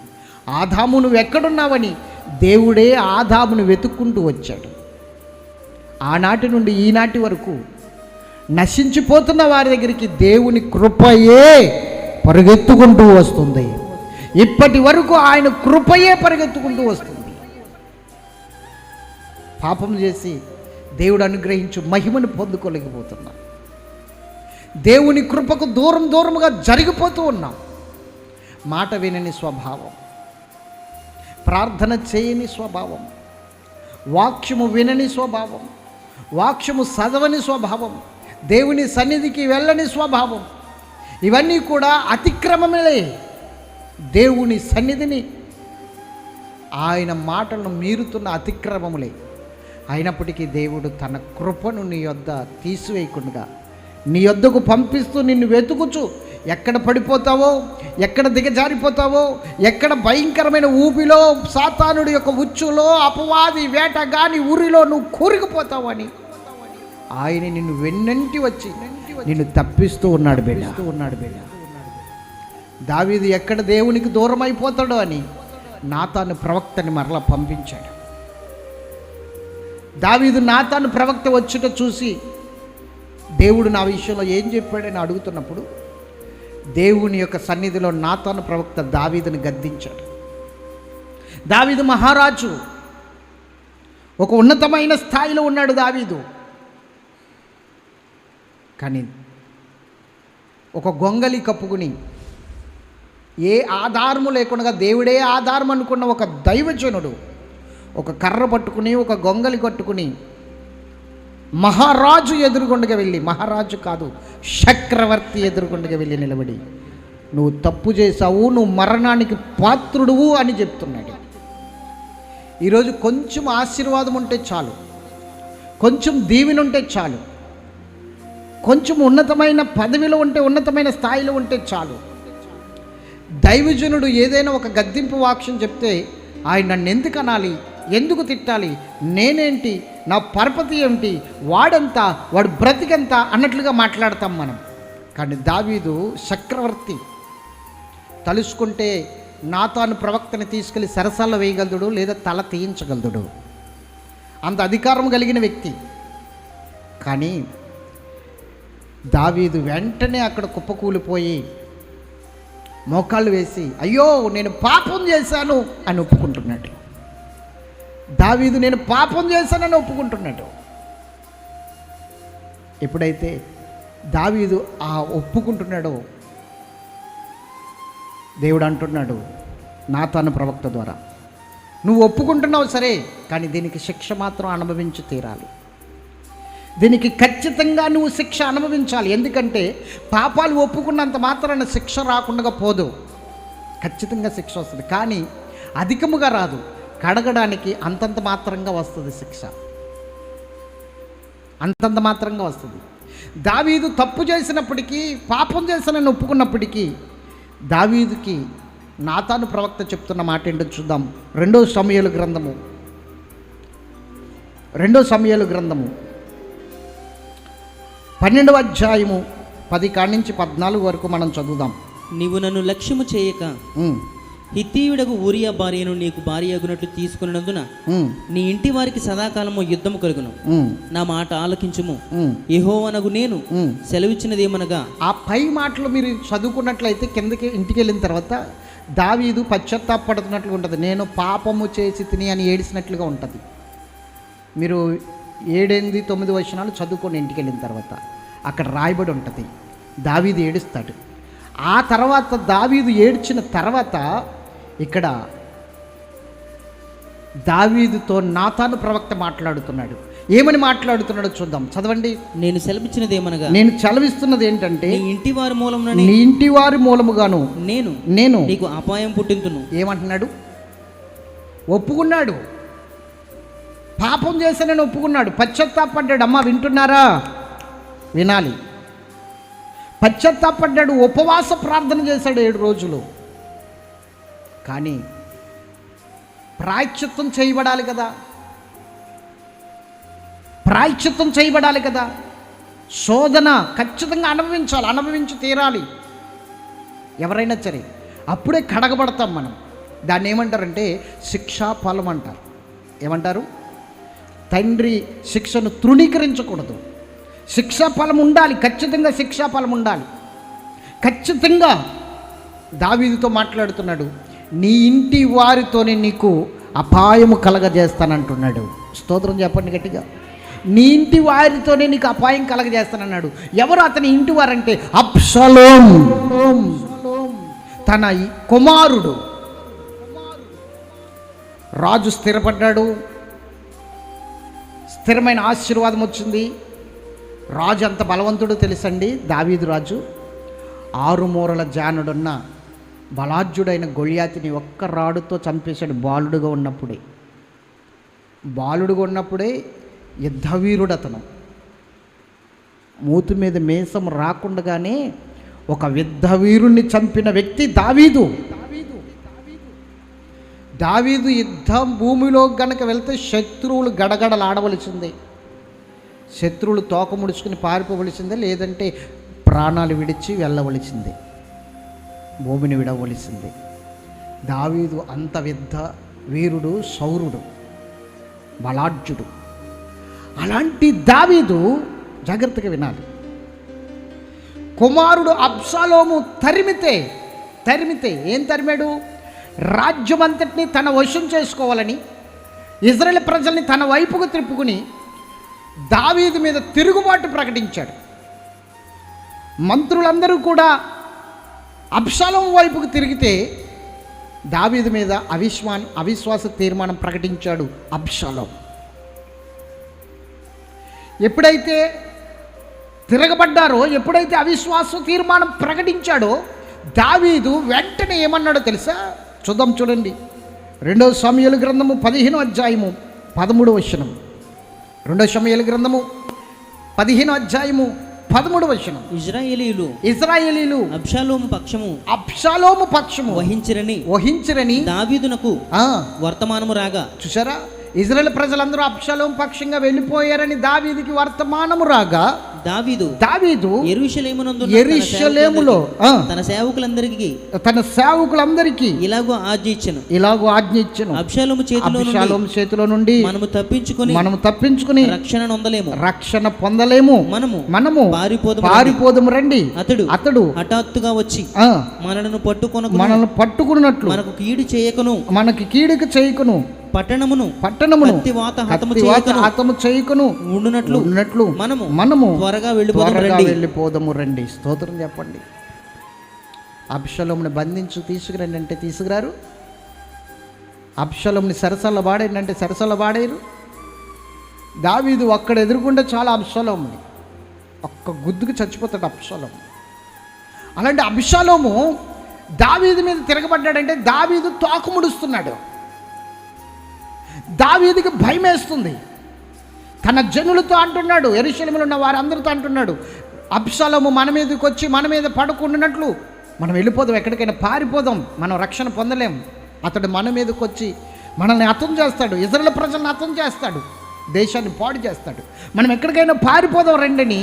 ఆదాము నువ్వు ఎక్కడున్నావని దేవుడే ఆదామును వెతుక్కుంటూ వచ్చాడు. ఆనాటి నుండి ఈనాటి వరకు నశించిపోతున్న వారి దగ్గరికి దేవుని కృపయే పరిగెత్తుకుంటూ వస్తుంది. ఇప్పటి వరకు ఆయన కృపయే పరిగెత్తుకుంటూ వస్తుంది. పాపం చేసి దేవుడు అనుగ్రహించు మహిమను పొందుకోలేకపోతున్నాం. దేవుని కృపకు దూరంగా జరిగిపోతూ ఉన్నాం. మాట వినని స్వభావం, ప్రార్థన చేయని స్వభావం, వాక్యము వినని స్వభావం, వాక్యము చదవని స్వభావం, దేవుని సన్నిధికి వెళ్ళని స్వభావం, ఇవన్నీ కూడా అతిక్రమములే. దేవుని సన్నిధిని, ఆయన మాటలను మీరుతున్న అతిక్రమములే. అయినప్పటికీ దేవుడు తన కృపను నీ యొద్ద తీసివేయకుండా నీ యొద్దకు పంపిస్తూ నిన్ను వెతుకుచు, ఎక్కడ పడిపోతావో, ఎక్కడ దిగజారిపోతావో, ఎక్కడ భయంకరమైన ఊపిలో, సాతానుడి యొక్క ఉచ్చులో, అపవాది వేటగాని ఊరిలో నువ్వు కూరుకుపోతావు అని ఆయన నిన్ను వెన్నంటి వచ్చి నిన్ను తప్పిస్తూ ఉన్నాడు బిడ్డ. దావీదు ఎక్కడ దేవునికి దూరం అయిపోతాడో అని నాతాను ప్రవక్తని మరలా పంపించాడు. దావీదు నాతాను ప్రవక్త వచ్చుట చూసి దేవుడు నా విషయంలో ఏం చెప్పాడని అడుగుతున్నప్పుడు దేవుని యొక్క సన్నిధిలో నాతాను ప్రవక్త దావీదుని గద్దించాడు. దావీదు మహారాజు, ఒక ఉన్నతమైన స్థాయిలో ఉన్నాడు దావీదు. కానీ ఒక గొంగలి కప్పుకుని ఏ ఆధారము లేకుండా దేవుడే ఆధారం అనుకున్న ఒక దైవజనుడు ఒక కర్ర పట్టుకుని ఒక గొంగలి కట్టుకుని మహారాజు ఎదురుగుండగా వెళ్ళి, మహారాజు కాదు చక్రవర్తి ఎదురుగుండగా వెళ్ళి నిలబడి, నువ్వు తప్పు చేశావు, నువ్వు మరణానికి పాత్రుడువు అని చెప్తున్నాడు. ఈరోజు కొంచెం ఆశీర్వాదం ఉంటే చాలు, కొంచెం దీవెన ఉంటే చాలు, కొంచెం ఉన్నతమైన పదవిలో ఉంటే, ఉన్నతమైన స్థాయిలో ఉంటే చాలు. దైవజనుడు ఏదైనా ఒక గద్దింపు వాక్యం చెప్తే ఆయన నన్ను ఎందుకు అనాలి, ఎందుకు తిట్టాలి, నేనేంటి, నా పరపతి ఏమిటి, వాడంతా, వాడు బ్రతికంతా అన్నట్లుగా మాట్లాడతాం మనం. కానీ దావీదు చక్రవర్తి, తలుసుకుంటే నాతాను ప్రవక్తని తీసుకెళ్ళి సరసాల్లో వేయగలదుడు, లేదా తల తీయించగలదుడు, అంత అధికారం కలిగిన వ్యక్తి. కానీ దావీదు వెంటనే అక్కడ కుప్పకూలిపోయి మోకాళ్ళు వేసి, అయ్యో నేను పాపం చేశాను అని ఒప్పుకుంటున్నాడు. దావీదు నేను పాపం చేశానని ఒప్పుకుంటున్నాడు. ఎప్పుడైతే దావీదు ఆ ఒప్పుకుంటున్నాడో దేవుడు అంటున్నాడు నాతాను ప్రవక్త ద్వారా, నువ్వు ఒప్పుకుంటున్నావు సరే, కానీ దీనికి శిక్ష మాత్రం అనుభవించి తీరాలి. దీనికి ఖచ్చితంగా నువ్వు శిక్ష అనుభవించాలి. ఎందుకంటే పాపాలు ఒప్పుకున్నంత మాత్రాన శిక్ష రాకుండా పోదు, ఖచ్చితంగా శిక్ష వస్తుంది. కానీ అధికముగా రాదు, కడగడానికి అంతంత మాత్రంగా వస్తుంది శిక్ష, అంతంత మాత్రంగా వస్తుంది. దావీదు తప్పు చేసినప్పటికీ, పాపం చేశానని ఒప్పుకున్నప్పటికీ దావీదుకి నాతాను ప్రవక్త చెప్తున్న మాట ఏంటో చూద్దాం. 2 సమూయేలు గ్రంథము 12వ అధ్యాయము 10 కాడి నుంచి 14 వరకు మనం చదువుదాం. నీవు నన్ను లక్ష్యము చేయక హిత్తీయుడకు ఊరియా భార్యను నీకు భార్య అగునట్లు తీసుకున్నందున నీ ఇంటి వారికి సదాకాలము యుద్ధము కలుగును. నా మాట ఆలకించుము, యెహోవానగు నేను సెలవిచ్చినదేమనగా. ఆ పై మాటలు మీరు చదువుకున్నట్లయితే కిందకి ఇంటికి వెళ్ళిన తర్వాత దావీదు పశ్చాత్తాపడుతున్నట్లుగా ఉంటుంది. నేను పాపము చేసి తిని అని ఏడిసినట్లుగా ఉంటుంది. మీరు 7, 8, 9 వచనాలు చదువుకొని ఇంటికి వెళ్ళిన తర్వాత అక్కడ రాయబడి ఉంటుంది. దావీదు ఏడుస్తాడు. ఆ తర్వాత దావీదు ఏడ్చిన తర్వాత ఇక్కడ దావీదుతో నాతాను ప్రవక్త మాట్లాడుతున్నాడు. ఏమని మాట్లాడుతున్నాడో చూద్దాం, చదవండి. నేను సెలవిచ్చినదేమనగా, నేను సెలవిస్తున్నది ఏంటంటే, నీ ఇంటి వారి మూలమున, నీ ఇంటి వారి మూలముగాను నేను నీకు అపాయం పుట్టింతును. ఏమంటున్నాడు? ఒప్పుకున్నాడు, పాపం చేశానని ఒప్పుకున్నాడు, పశ్చాత్తాపడ్డాడు. అమ్మ వింటున్నారా? వినాలి. పశ్చాత్తాపడ్డాడు, ఉపవాస ప్రార్థన చేశాడు 7 రోజులు. కానీ ప్రాయశ్చిత్తం చేయబడాలి కదా, ప్రాయశ్చిత్తం చేయబడాలి కదా. శోధన ఖచ్చితంగా అనుభవించి తీరాలి ఎవరైనా సరే. అప్పుడే కడగబడతాం మనం. దాన్ని ఏమంటారంటే శిక్షా ఫలం అంటారు. ఏమంటారు? తండ్రి శిక్షను తృణీకరించకూడదు, శిక్షాఫలం ఉండాలి, ఖచ్చితంగా శిక్షాఫలం ఉండాలి. ఖచ్చితంగా దావీదుతో మాట్లాడుతున్నాడు, నీ ఇంటి వారితోనే నీకు అపాయము కలగజేస్తానంటున్నాడు. స్తోత్రం చెప్పండి గట్టిగా. నీ ఇంటి వారితోనే నీకు అపాయం కలగజేస్తానన్నాడు. ఎవరు అతని ఇంటి వారంటే అబ్షాలోం, తన కుమారుడు. రాజు స్థిరపడ్డాడు, స్థిరమైన ఆశీర్వాదం వచ్చింది. రాజు అంత బలవంతుడు తెలుసండి దావీదు రాజు. 6 మూరల జానుడున్న బలాఢ్యుడైన గొల్యాతిని ఒక్క రాడుతో చంపేశాడు బాలుడుగా ఉన్నప్పుడే యుద్ధవీరుడు అతను. మూతి మీద మేసం రాకుండగానే ఒక యుద్ధవీరుణ్ణి చంపిన వ్యక్తి దావీదు. యుద్ధం భూమిలో గనక వెళ్తే శత్రువులు గడగడలాడవలసిందే, శత్రువులు తోక ముడుచుకుని పారిపోవలసిందే, లేదంటే ప్రాణాలు విడిచి వెళ్ళవలసిందే, భూమిని విడవలసిందే. దావీదు అంత యుద్ధ వీరుడు, శౌరుడు, బలాఢ్యుడు. అలాంటి దావీదు జాగ్రత్తగా వినాలి. కుమారుడు అబ్షాలోము తరిమితే ఏం తరిమాడు? రాజ్యమంతటిని తన వశం చేసుకోవాలని, ఇజ్రాయేల్ ప్రజల్ని తన వైపుకు త్రిప్పుకుని దావీదు మీద తిరుగుబాటు ప్రకటించాడు. మంత్రులందరూ కూడా అబ్షాలోము వైపుకు తిరిగితే దావీదు మీద అవిశ్వాస తీర్మానం ప్రకటించాడు అబ్షాలోము. ఎప్పుడైతే తిరగబడ్డారో, ఎప్పుడైతే అవిశ్వాస తీర్మానం ప్రకటించాడో దావీదు వెంటనే ఏమన్నాడో తెలుసా? చూడండి 2 సమూయేలు గ్రంథము 15వ అధ్యాయము 13వ వచనం. 2 సమూయేలు గ్రంథము 15వ అధ్యాయము 13వ వచనం. ఇశ్రాయేలీయులు అబ్షాలోము పక్షము వహించిరని దావీదునకు వర్తమానము రాగా. చూసారా, ఇజ్రాయేల్ ప్రజలందరూ అబ్షాలోము పక్షంగా వెళ్ళిపోయారని దావీదుకి వర్తమానము రాగా దావీదు యెరూషలేములో తన సేవకులందరికీ ఇలాగో ఆజ్ఞ ఇచ్చెను. అబ్షాలోము చేతిలో నుండి మనము తప్పించుకొని రక్షణ పొందలేము. మనము పారిపోదము రండి. అతడు హఠాత్తుగా వచ్చి మనల్ని పట్టుకున్నట్లు మనకి కీడుకు చేయకును, పట్టణమును హతము చేయకును ఉన్నట్లు మనము త్వరగా వెళ్ళిపోదము రండి. స్తోత్రం చెప్పండి. అబ్షాలోముని బంధించి తీసుకురండి అంటే తీసుకురారు. అబ్షాలోముని సరసల వాడేయండి అంటే సరసల వాడేరు. దావీదు అక్కడ ఎదుర్కొంటే చాలా అబ్షాలోముని ఒక్క గుద్దుకు చచ్చిపోతాడు అబ్షాలోము. అలాంటి అబ్షాలోము దావీదు మీద తిరగబడ్డాడంటే దావీదు తోకముడుస్తున్నాడు. దావీదుకి భయం వేస్తుంది. తన జనులతో అంటున్నాడు, యెరూషలేములో ఉన్న వారందరితో అంటున్నాడు, అబ్షాలోము మన మీదకి వచ్చి మన మీద పడుకుంటున్నట్లు మనం వెళ్ళిపోదాం, ఎక్కడికైనా పారిపోదాం, మనం రక్షణ పొందలేం. అతడు మన మీదకి వచ్చి మనల్ని హతం చేస్తాడు, ఇజ్రాయేల్ ప్రజలను హతం చేస్తాడు, దేశాన్ని పాడు చేస్తాడు, మనం ఎక్కడికైనా పారిపోదాం రండని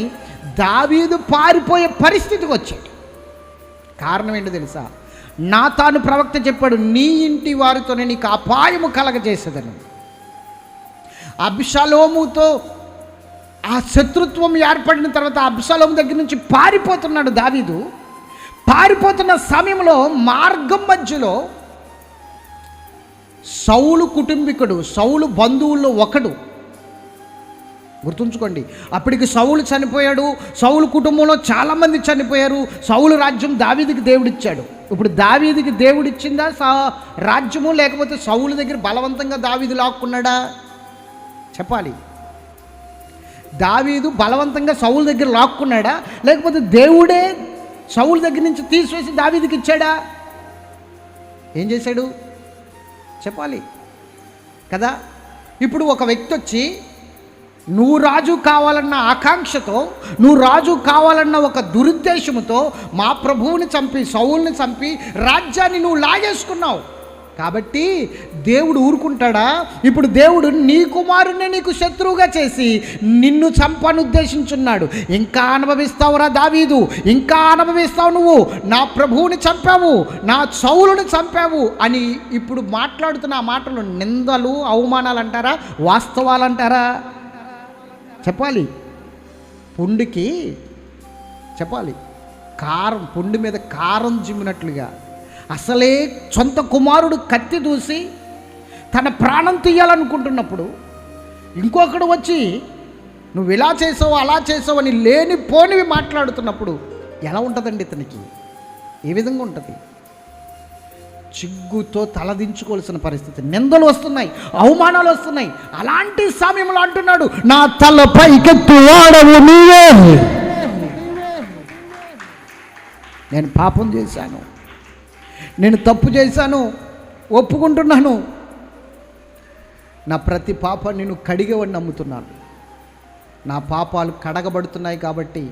దావీదు పారిపోయే పరిస్థితికి వచ్చాడు. కారణం ఏంటో తెలుసా? నాతాను ప్రవక్త చెప్పాడు, నీ ఇంటి వారితోనే నీకు అపాయము కలగజేసేదని. అబ్షాలోముతో ఆ శత్రుత్వం ఏర్పడిన తర్వాత అబ్షాలోము దగ్గర నుంచి పారిపోతున్నాడు దావీదు. పారిపోతున్న సమయంలో మార్గం మధ్యలో సౌలు కుటుంబీకుడు, సౌలు బంధువుల్లో ఒకడు, గుర్తుంచుకోండి, అప్పటికి సౌలు చనిపోయాడు, సౌలు కుటుంబంలో చాలామంది చనిపోయారు. సౌలు రాజ్యం దావీదుకి దేవుడిచ్చాడు. ఇప్పుడు దావీదుకి దేవుడిచ్చిందా రాజ్యము, లేకపోతే సౌలు దగ్గర బలవంతంగా దావీదు లాక్కున్నాడా? చెప్పాలి. దావీదు బలవంతంగా సౌలు దగ్గర లాక్కున్నాడా, లేకపోతే దేవుడే సౌలు దగ్గర నుంచి తీసివేసి దావీదుకి ఇచ్చాడా? ఏం చేశాడు చెప్పాలి కదా. ఇప్పుడు ఒక వ్యక్తి వచ్చి నువ్వు రాజు కావాలన్న ఆకాంక్షతో, నువ్వు రాజు కావాలన్న ఒక దురుద్దేశంతో మా ప్రభువుని చంపి, సౌలుని చంపి రాజ్యాన్ని నువ్వు లాగేసుకున్నావు. కాబట్టి దేవుడు ఊరుకుంటాడా? ఇప్పుడు దేవుడు నీ కుమారుణ్ణి నీకు శత్రువుగా చేసి నిన్ను చంపనుద్దేశించున్నాడు. ఇంకా అనుభవిస్తావురా దావీదు, ఇంకా అనుభవిస్తావు. నువ్వు నా ప్రభువుని చంపావు, నా సౌలుని చంపావు అని ఇప్పుడు మాట్లాడుతున్న ఆ మాటలు నిందలు, అవమానాలు అంటారా, వాస్తవాలు అంటారా? చెప్పాలి. పుండుకి చెప్పాలి కారం, పుండు మీద కారం జిమ్మినట్లుగా అసలే సొంత కుమారుడు కత్తి దూసి తన ప్రాణం తీయాలనుకుంటున్నప్పుడు ఇంకొకడు వచ్చి నువ్వు ఇలా చేసావు అలా చేసావు అని లేని పోనివి మాట్లాడుతున్నప్పుడు ఎలా ఉంటుందండి ఇతనికి? ఏ విధంగా ఉంటుంది? చిగ్గుతో తలదించుకోవాల్సిన పరిస్థితి, నిందలు వస్తున్నాయి, అవమానాలు వస్తున్నాయి. అలాంటి సమయంలో అంటున్నాడు, నా తల పైకెత్తు వాడవు నీవే. నేను పాపం చేశాను, నేను తప్పు చేశాను, ఒప్పుకుంటున్నాను. నా ప్రతి పాపాన్ని నేను కడిగేవాడిని నమ్ముతున్నాను. నా పాపాలు కడగబడుతున్నాయి కాబట్టి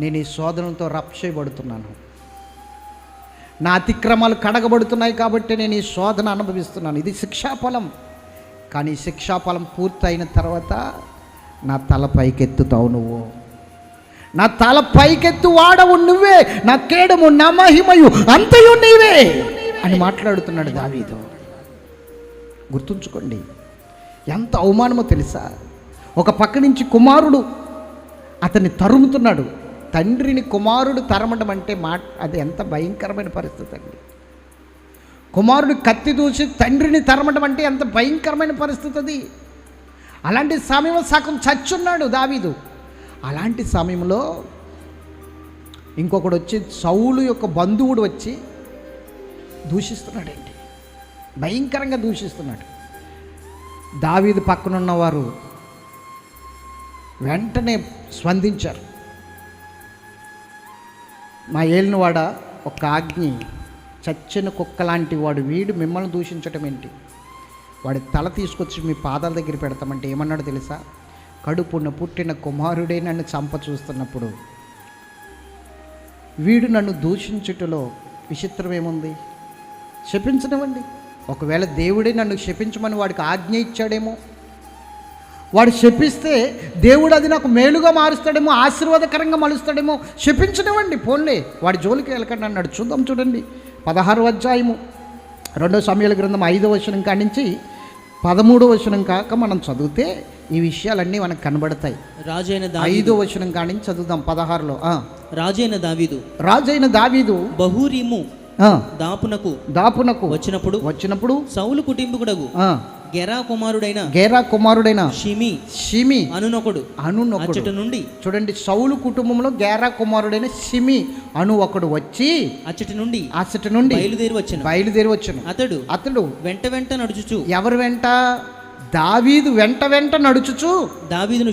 నేను ఈ శోధనతో రప్ష చేయబడుతున్నాను. నా అతిక్రమాలు కడగబడుతున్నాయి కాబట్టి నేను ఈ శోధన అనుభవిస్తున్నాను. ఇది శిక్షాఫలం. కానీ శిక్షాఫలం పూర్తయిన తర్వాత నా తల పైకెత్తుతావు నువ్వు, నా తల పైకెత్తు వాడవు నువ్వే, నా కేడము నా మహిమయు అంతయు నీవే అని మాట్లాడుతున్నాడు దావీదు. గుర్తుంచుకోండి, ఎంత అవమానమో తెలుసా? ఒక పక్క నుంచి కుమారుడు అతన్ని తరుముతున్నాడు. తండ్రిని కుమారుడు తరమడం అంటే అది ఎంత భయంకరమైన పరిస్థితి అండి. కుమారుడు కత్తి దూసి తండ్రిని తరమడం అంటే ఎంత భయంకరమైన పరిస్థితి అది. అలాంటి సమయంలో సగం చచ్చున్నాడు దావీదు. అలాంటి సమయంలో ఇంకొకడు వచ్చి, సౌలు యొక్క బంధువుడు వచ్చి దూషిస్తున్నాడండి, భయంకరంగా దూషిస్తున్నాడు. దావీదు పక్కనున్నవారు వెంటనే స్పందించారు. మా ఏలినవాడ ఒక ఆజ్ఞి, చచ్చిన కుక్క లాంటి వాడు వీడు మిమ్మల్ని దూషించటం ఏంటి, వాడి తల తీసుకొచ్చి మీ పాదాల దగ్గర పెడతామంటే ఏమన్నాడు తెలుసా? కడుపున పుట్టిన కుమారుడే నన్ను చంప చూస్తున్నప్పుడు వీడు నన్ను దూషించుటలో విచిత్రం ఏముంది? శపించనివ్వండి. ఒకవేళ దేవుడే నన్ను శపించమని వాడికి ఆజ్ఞ ఇచ్చాడేమో, వాడు శపిస్తే దేవుడు అది నాకు మేలుగా మారుస్తాడేమో, ఆశీర్వాదకరంగా మలుస్తాడేమో. శపించనివ్వండి, పోన్లే, వాడి జోలికి వెళ్ళకండి అన్నాడు. చూద్దాం, చూడండి 16వ అధ్యాయము 2 సమూయేలు గ్రంథం 5వ వచనం కాడి నుంచి 13వ వచనం కాక మనం చదివితే ఈ విషయాలన్నీ మనకు కనబడతాయి. రాజైన 5వ వచనం కాడి నుంచి చదువుదాం. 16లో రాజైన దావీదు బహూరీము దాపునకు వచ్చినప్పుడు సౌలు కుటుంబకుడగు గెరా కుమారుడైన షిమి అనునొకడు అచ్చట నుండి, చూడండి, సౌలు కుటుంబంలో గెరా కుమారుడైన షిమి అను ఒకడు వచ్చి అచ్చట నుండి బయలుదేరి వచ్చెను. అతడు వెంట నడుచుచు, ఎవరు వెంట? దావీదు వెంట నడుచుచు దావీదును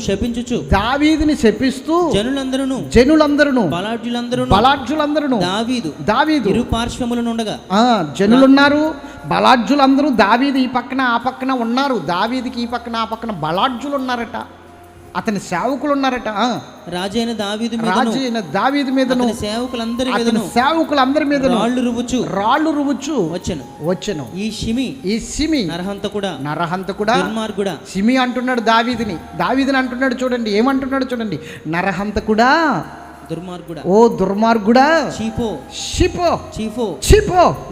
శపిస్తూ జనులందరూ బలాఢ్యులందరూ దావీదు ఇరు పార్శ్వములను ఉండగా, జనులున్నారు, బలాఢ్యులందరూ దావీదు ఈ పక్కన ఆ పక్కన ఉన్నారు. దావీదుకి ఈ పక్కన ఆ పక్కన బలాఢ్యులు ఉన్నారట, అతని సేవకులు ఉన్నారట. రాజైన దావీదు మీదను సేవకులందరి మీద రాళ్ళు రువ్వుచు వచ్చెను. ఈ షిమి నరహంతకుడా షిమి అంటున్నాడు దావీదుని అంటున్నాడు. చూడండి ఏమంటున్నాడు, చూడండి, నరహంతకుడా, దుర్మార్గుడా, చీపో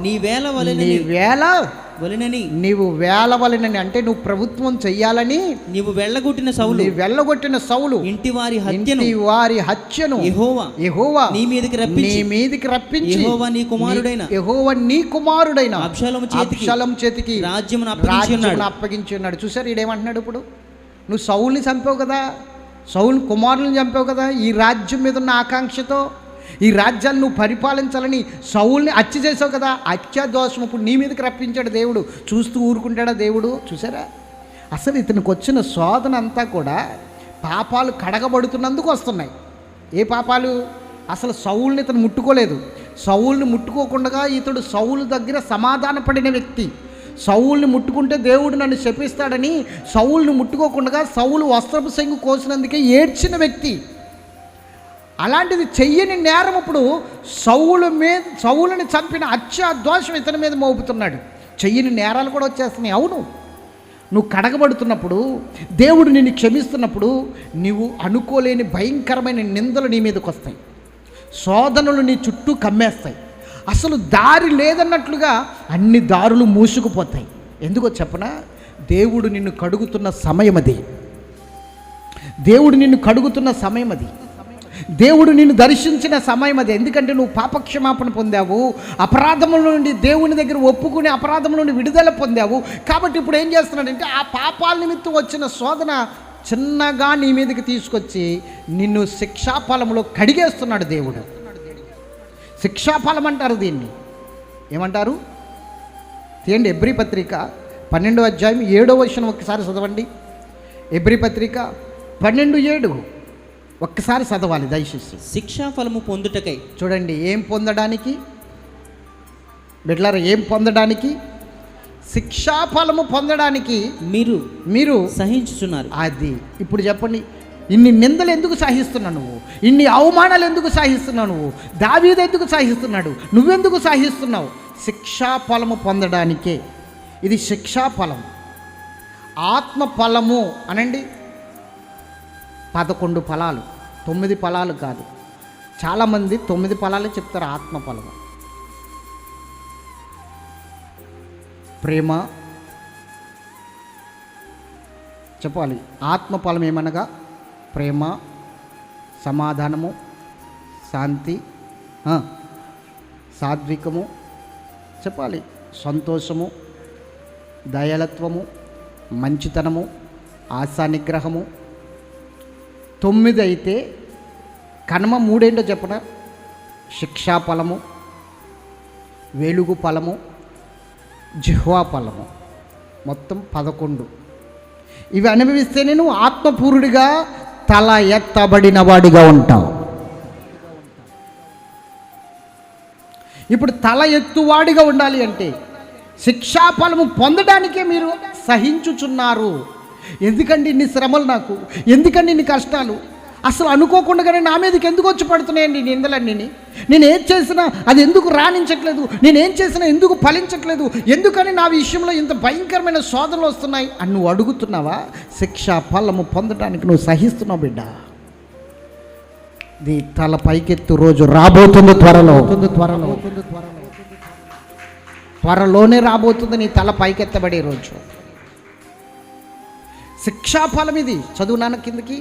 నీ వేల వలెనని అంటే నువ్వు ప్రభుత్వం చెయ్యాలని నీవు వెళ్ళగొట్టిన సౌలు ఇంటి వారి హత్యను యెహోవా నీ మీదికి రప్పించి యెహోవా నీ కుమారుడైన అబ్షాలోము చేతికి రాజ్యమును అప్పగించి ఉన్నాడు. చూసారు ఈడేమంటున్నాడు? ఇప్పుడు నువ్వు సౌల్ని చంపావు కదా, సౌలు కుమారులను చంపావు కదా, ఈ రాజ్యం మీద ఉన్న ఆకాంక్షతో ఈ రాజ్యాన్ని నువ్వు పరిపాలించాలని సౌల్ని హత్య చేసావు కదా, హత్య దోషం ఇప్పుడు నీ మీదకి రప్పించాడు దేవుడు. చూస్తూ ఊరుకుంటాడా దేవుడు? చూసారా, అసలు ఇతనికి వచ్చిన శోధన అంతా కూడా పాపాలు కడగబడుతున్నందుకు వస్తున్నాయి. ఏ పాపాలు? అసలు సౌల్ని ఇతను ముట్టుకోలేదు. సౌల్ని ముట్టుకోకుండా ఇతడు సౌలు దగ్గర సమాధాన పడిన వ్యక్తి. సౌల్ని ముట్టుకుంటే దేవుడు నన్ను శపిస్తాడని సౌల్ని ముట్టుకోకుండా సౌలు వస్త్రపు సెంగు కోసినందుకే ఏడ్చిన వ్యక్తి. అలాంటిది చెయ్యని నేరం ఇప్పుడు సౌలుని చంపిన హత్య దోషం ఇతని మీద మోపుతున్నాడు. చెయ్యని నేరాలు కూడా వచ్చేస్తున్నాయి. అవును, నువ్వు కడగబడుతున్నప్పుడు, దేవుడు నిన్ను క్షమిస్తున్నప్పుడు నువ్వు అనుకోలేని భయంకరమైన నిందలు నీ మీదకి వస్తాయి, శోధనలు నీ చుట్టూ కమ్మేస్తాయి. అసలు దారి లేదన్నట్లుగా అన్ని దారులు మూసుకుపోతాయి. ఎందుకో చెప్పనా? దేవుడు నిన్ను కడుగుతున్న సమయం అది. దేవుడు నిన్ను కడుగుతున్న సమయం అది. దేవుడు నిన్ను దర్శించిన సమయం అది. ఎందుకంటే నువ్వు పాపక్షమాపణ పొందావు, అపరాధముల నుండి దేవుని దగ్గర ఒప్పుకుని అపరాధముల నుండి విడుదల పొందావు. కాబట్టి ఇప్పుడు ఏం చేస్తున్నాడంటే ఆ పాపాల నిమిత్తం వచ్చిన శోధన చిన్నగా నీ మీదకి తీసుకొచ్చి నిన్ను శిక్షాఫలంలో కడిగేస్తున్నాడు దేవుడు. శిక్షాఫలం అంటారు దీన్ని. ఏమంటారు? తీయండి, ఎబ్రీ పత్రిక 12వ అధ్యాయం 7వ వచనం ఒక్కసారి చదవండి. ఎబ్రీ పత్రిక 12:7 ఒక్కసారి చదవాలి దయచేసి. శిక్షాఫలము పొందుటకై, చూడండి, ఏం పొందడానికి బిడ్డలారా, ఏం పొందడానికి? శిక్షాఫలము పొందడానికి మీరు సహించుచున్నారు. అది ఇప్పుడు చెప్పండి, ఇన్ని నిందలు ఎందుకు సహిస్తున్నావు నువ్వు? ఇన్ని అవమానాలు ఎందుకు సహిస్తున్నావు నువ్వు? దావీదు ఎందుకు సహిస్తున్నాడు? నువ్వెందుకు సహిస్తున్నావు? శిక్షాఫలము పొందడానికే. ఇది శిక్షాఫలం. ఆత్మఫలము అనండి 11 ఫలాలు, 9 ఫలాలు కాదు. చాలామంది 9 ఫలాలే చెప్తారు. ఆత్మఫలము ప్రేమ చెప్పాలి. ఆత్మఫలం ఏమనగా ప్రేమ, సమాధానము, శాంతి, సాత్వికము చెప్పాలి, సంతోషము, దయాళత్వము, మంచితనము, ఆశానిగ్రహము. 9 అయితే కనుమ 3 ఏంటో చెప్పన? శిక్షాఫలము, వెలుగు ఫలము, జిహ్వా ఫలము, మొత్తం 11. ఇవి అనుభవిస్తేనే నువ్వు ఆత్మపూరుడిగా తల ఎత్తబడిన వాడిగా ఉంటావు. ఇప్పుడు తల ఎత్తువాడిగా ఉండాలి అంటే శిక్షాఫలము పొందడానికే మీరు సహించుచున్నారు. ఎందుకండి ఇన్ని శ్రమలు నాకు, ఎందుకండి ఇన్ని కష్టాలు, అసలు అనుకోకుండానే నా మీదకి ఎందుకు వచ్చి పడుతున్నాయండి నిందలన్నీ, నేనేం చేసినా అది ఎందుకు రాణించట్లేదు, నేనేం చేసినా ఎందుకు ఫలించట్లేదు, ఎందుకని నా విషయంలో ఇంత భయంకరమైన శోధనలు వస్తున్నాయి అని నువ్వు అడుగుతున్నావా? శిక్షా ఫలము పొందడానికి నువ్వు సహిస్తున్నావు బిడ్డ. నీ తల పైకెత్తు రోజు రాబోతుంది, త్వరలోనే రాబోతుంది నీ తల పైకెత్తబడే రోజు. శిక్షాఫలం ఇది. చదువు నాన్న కిందకి.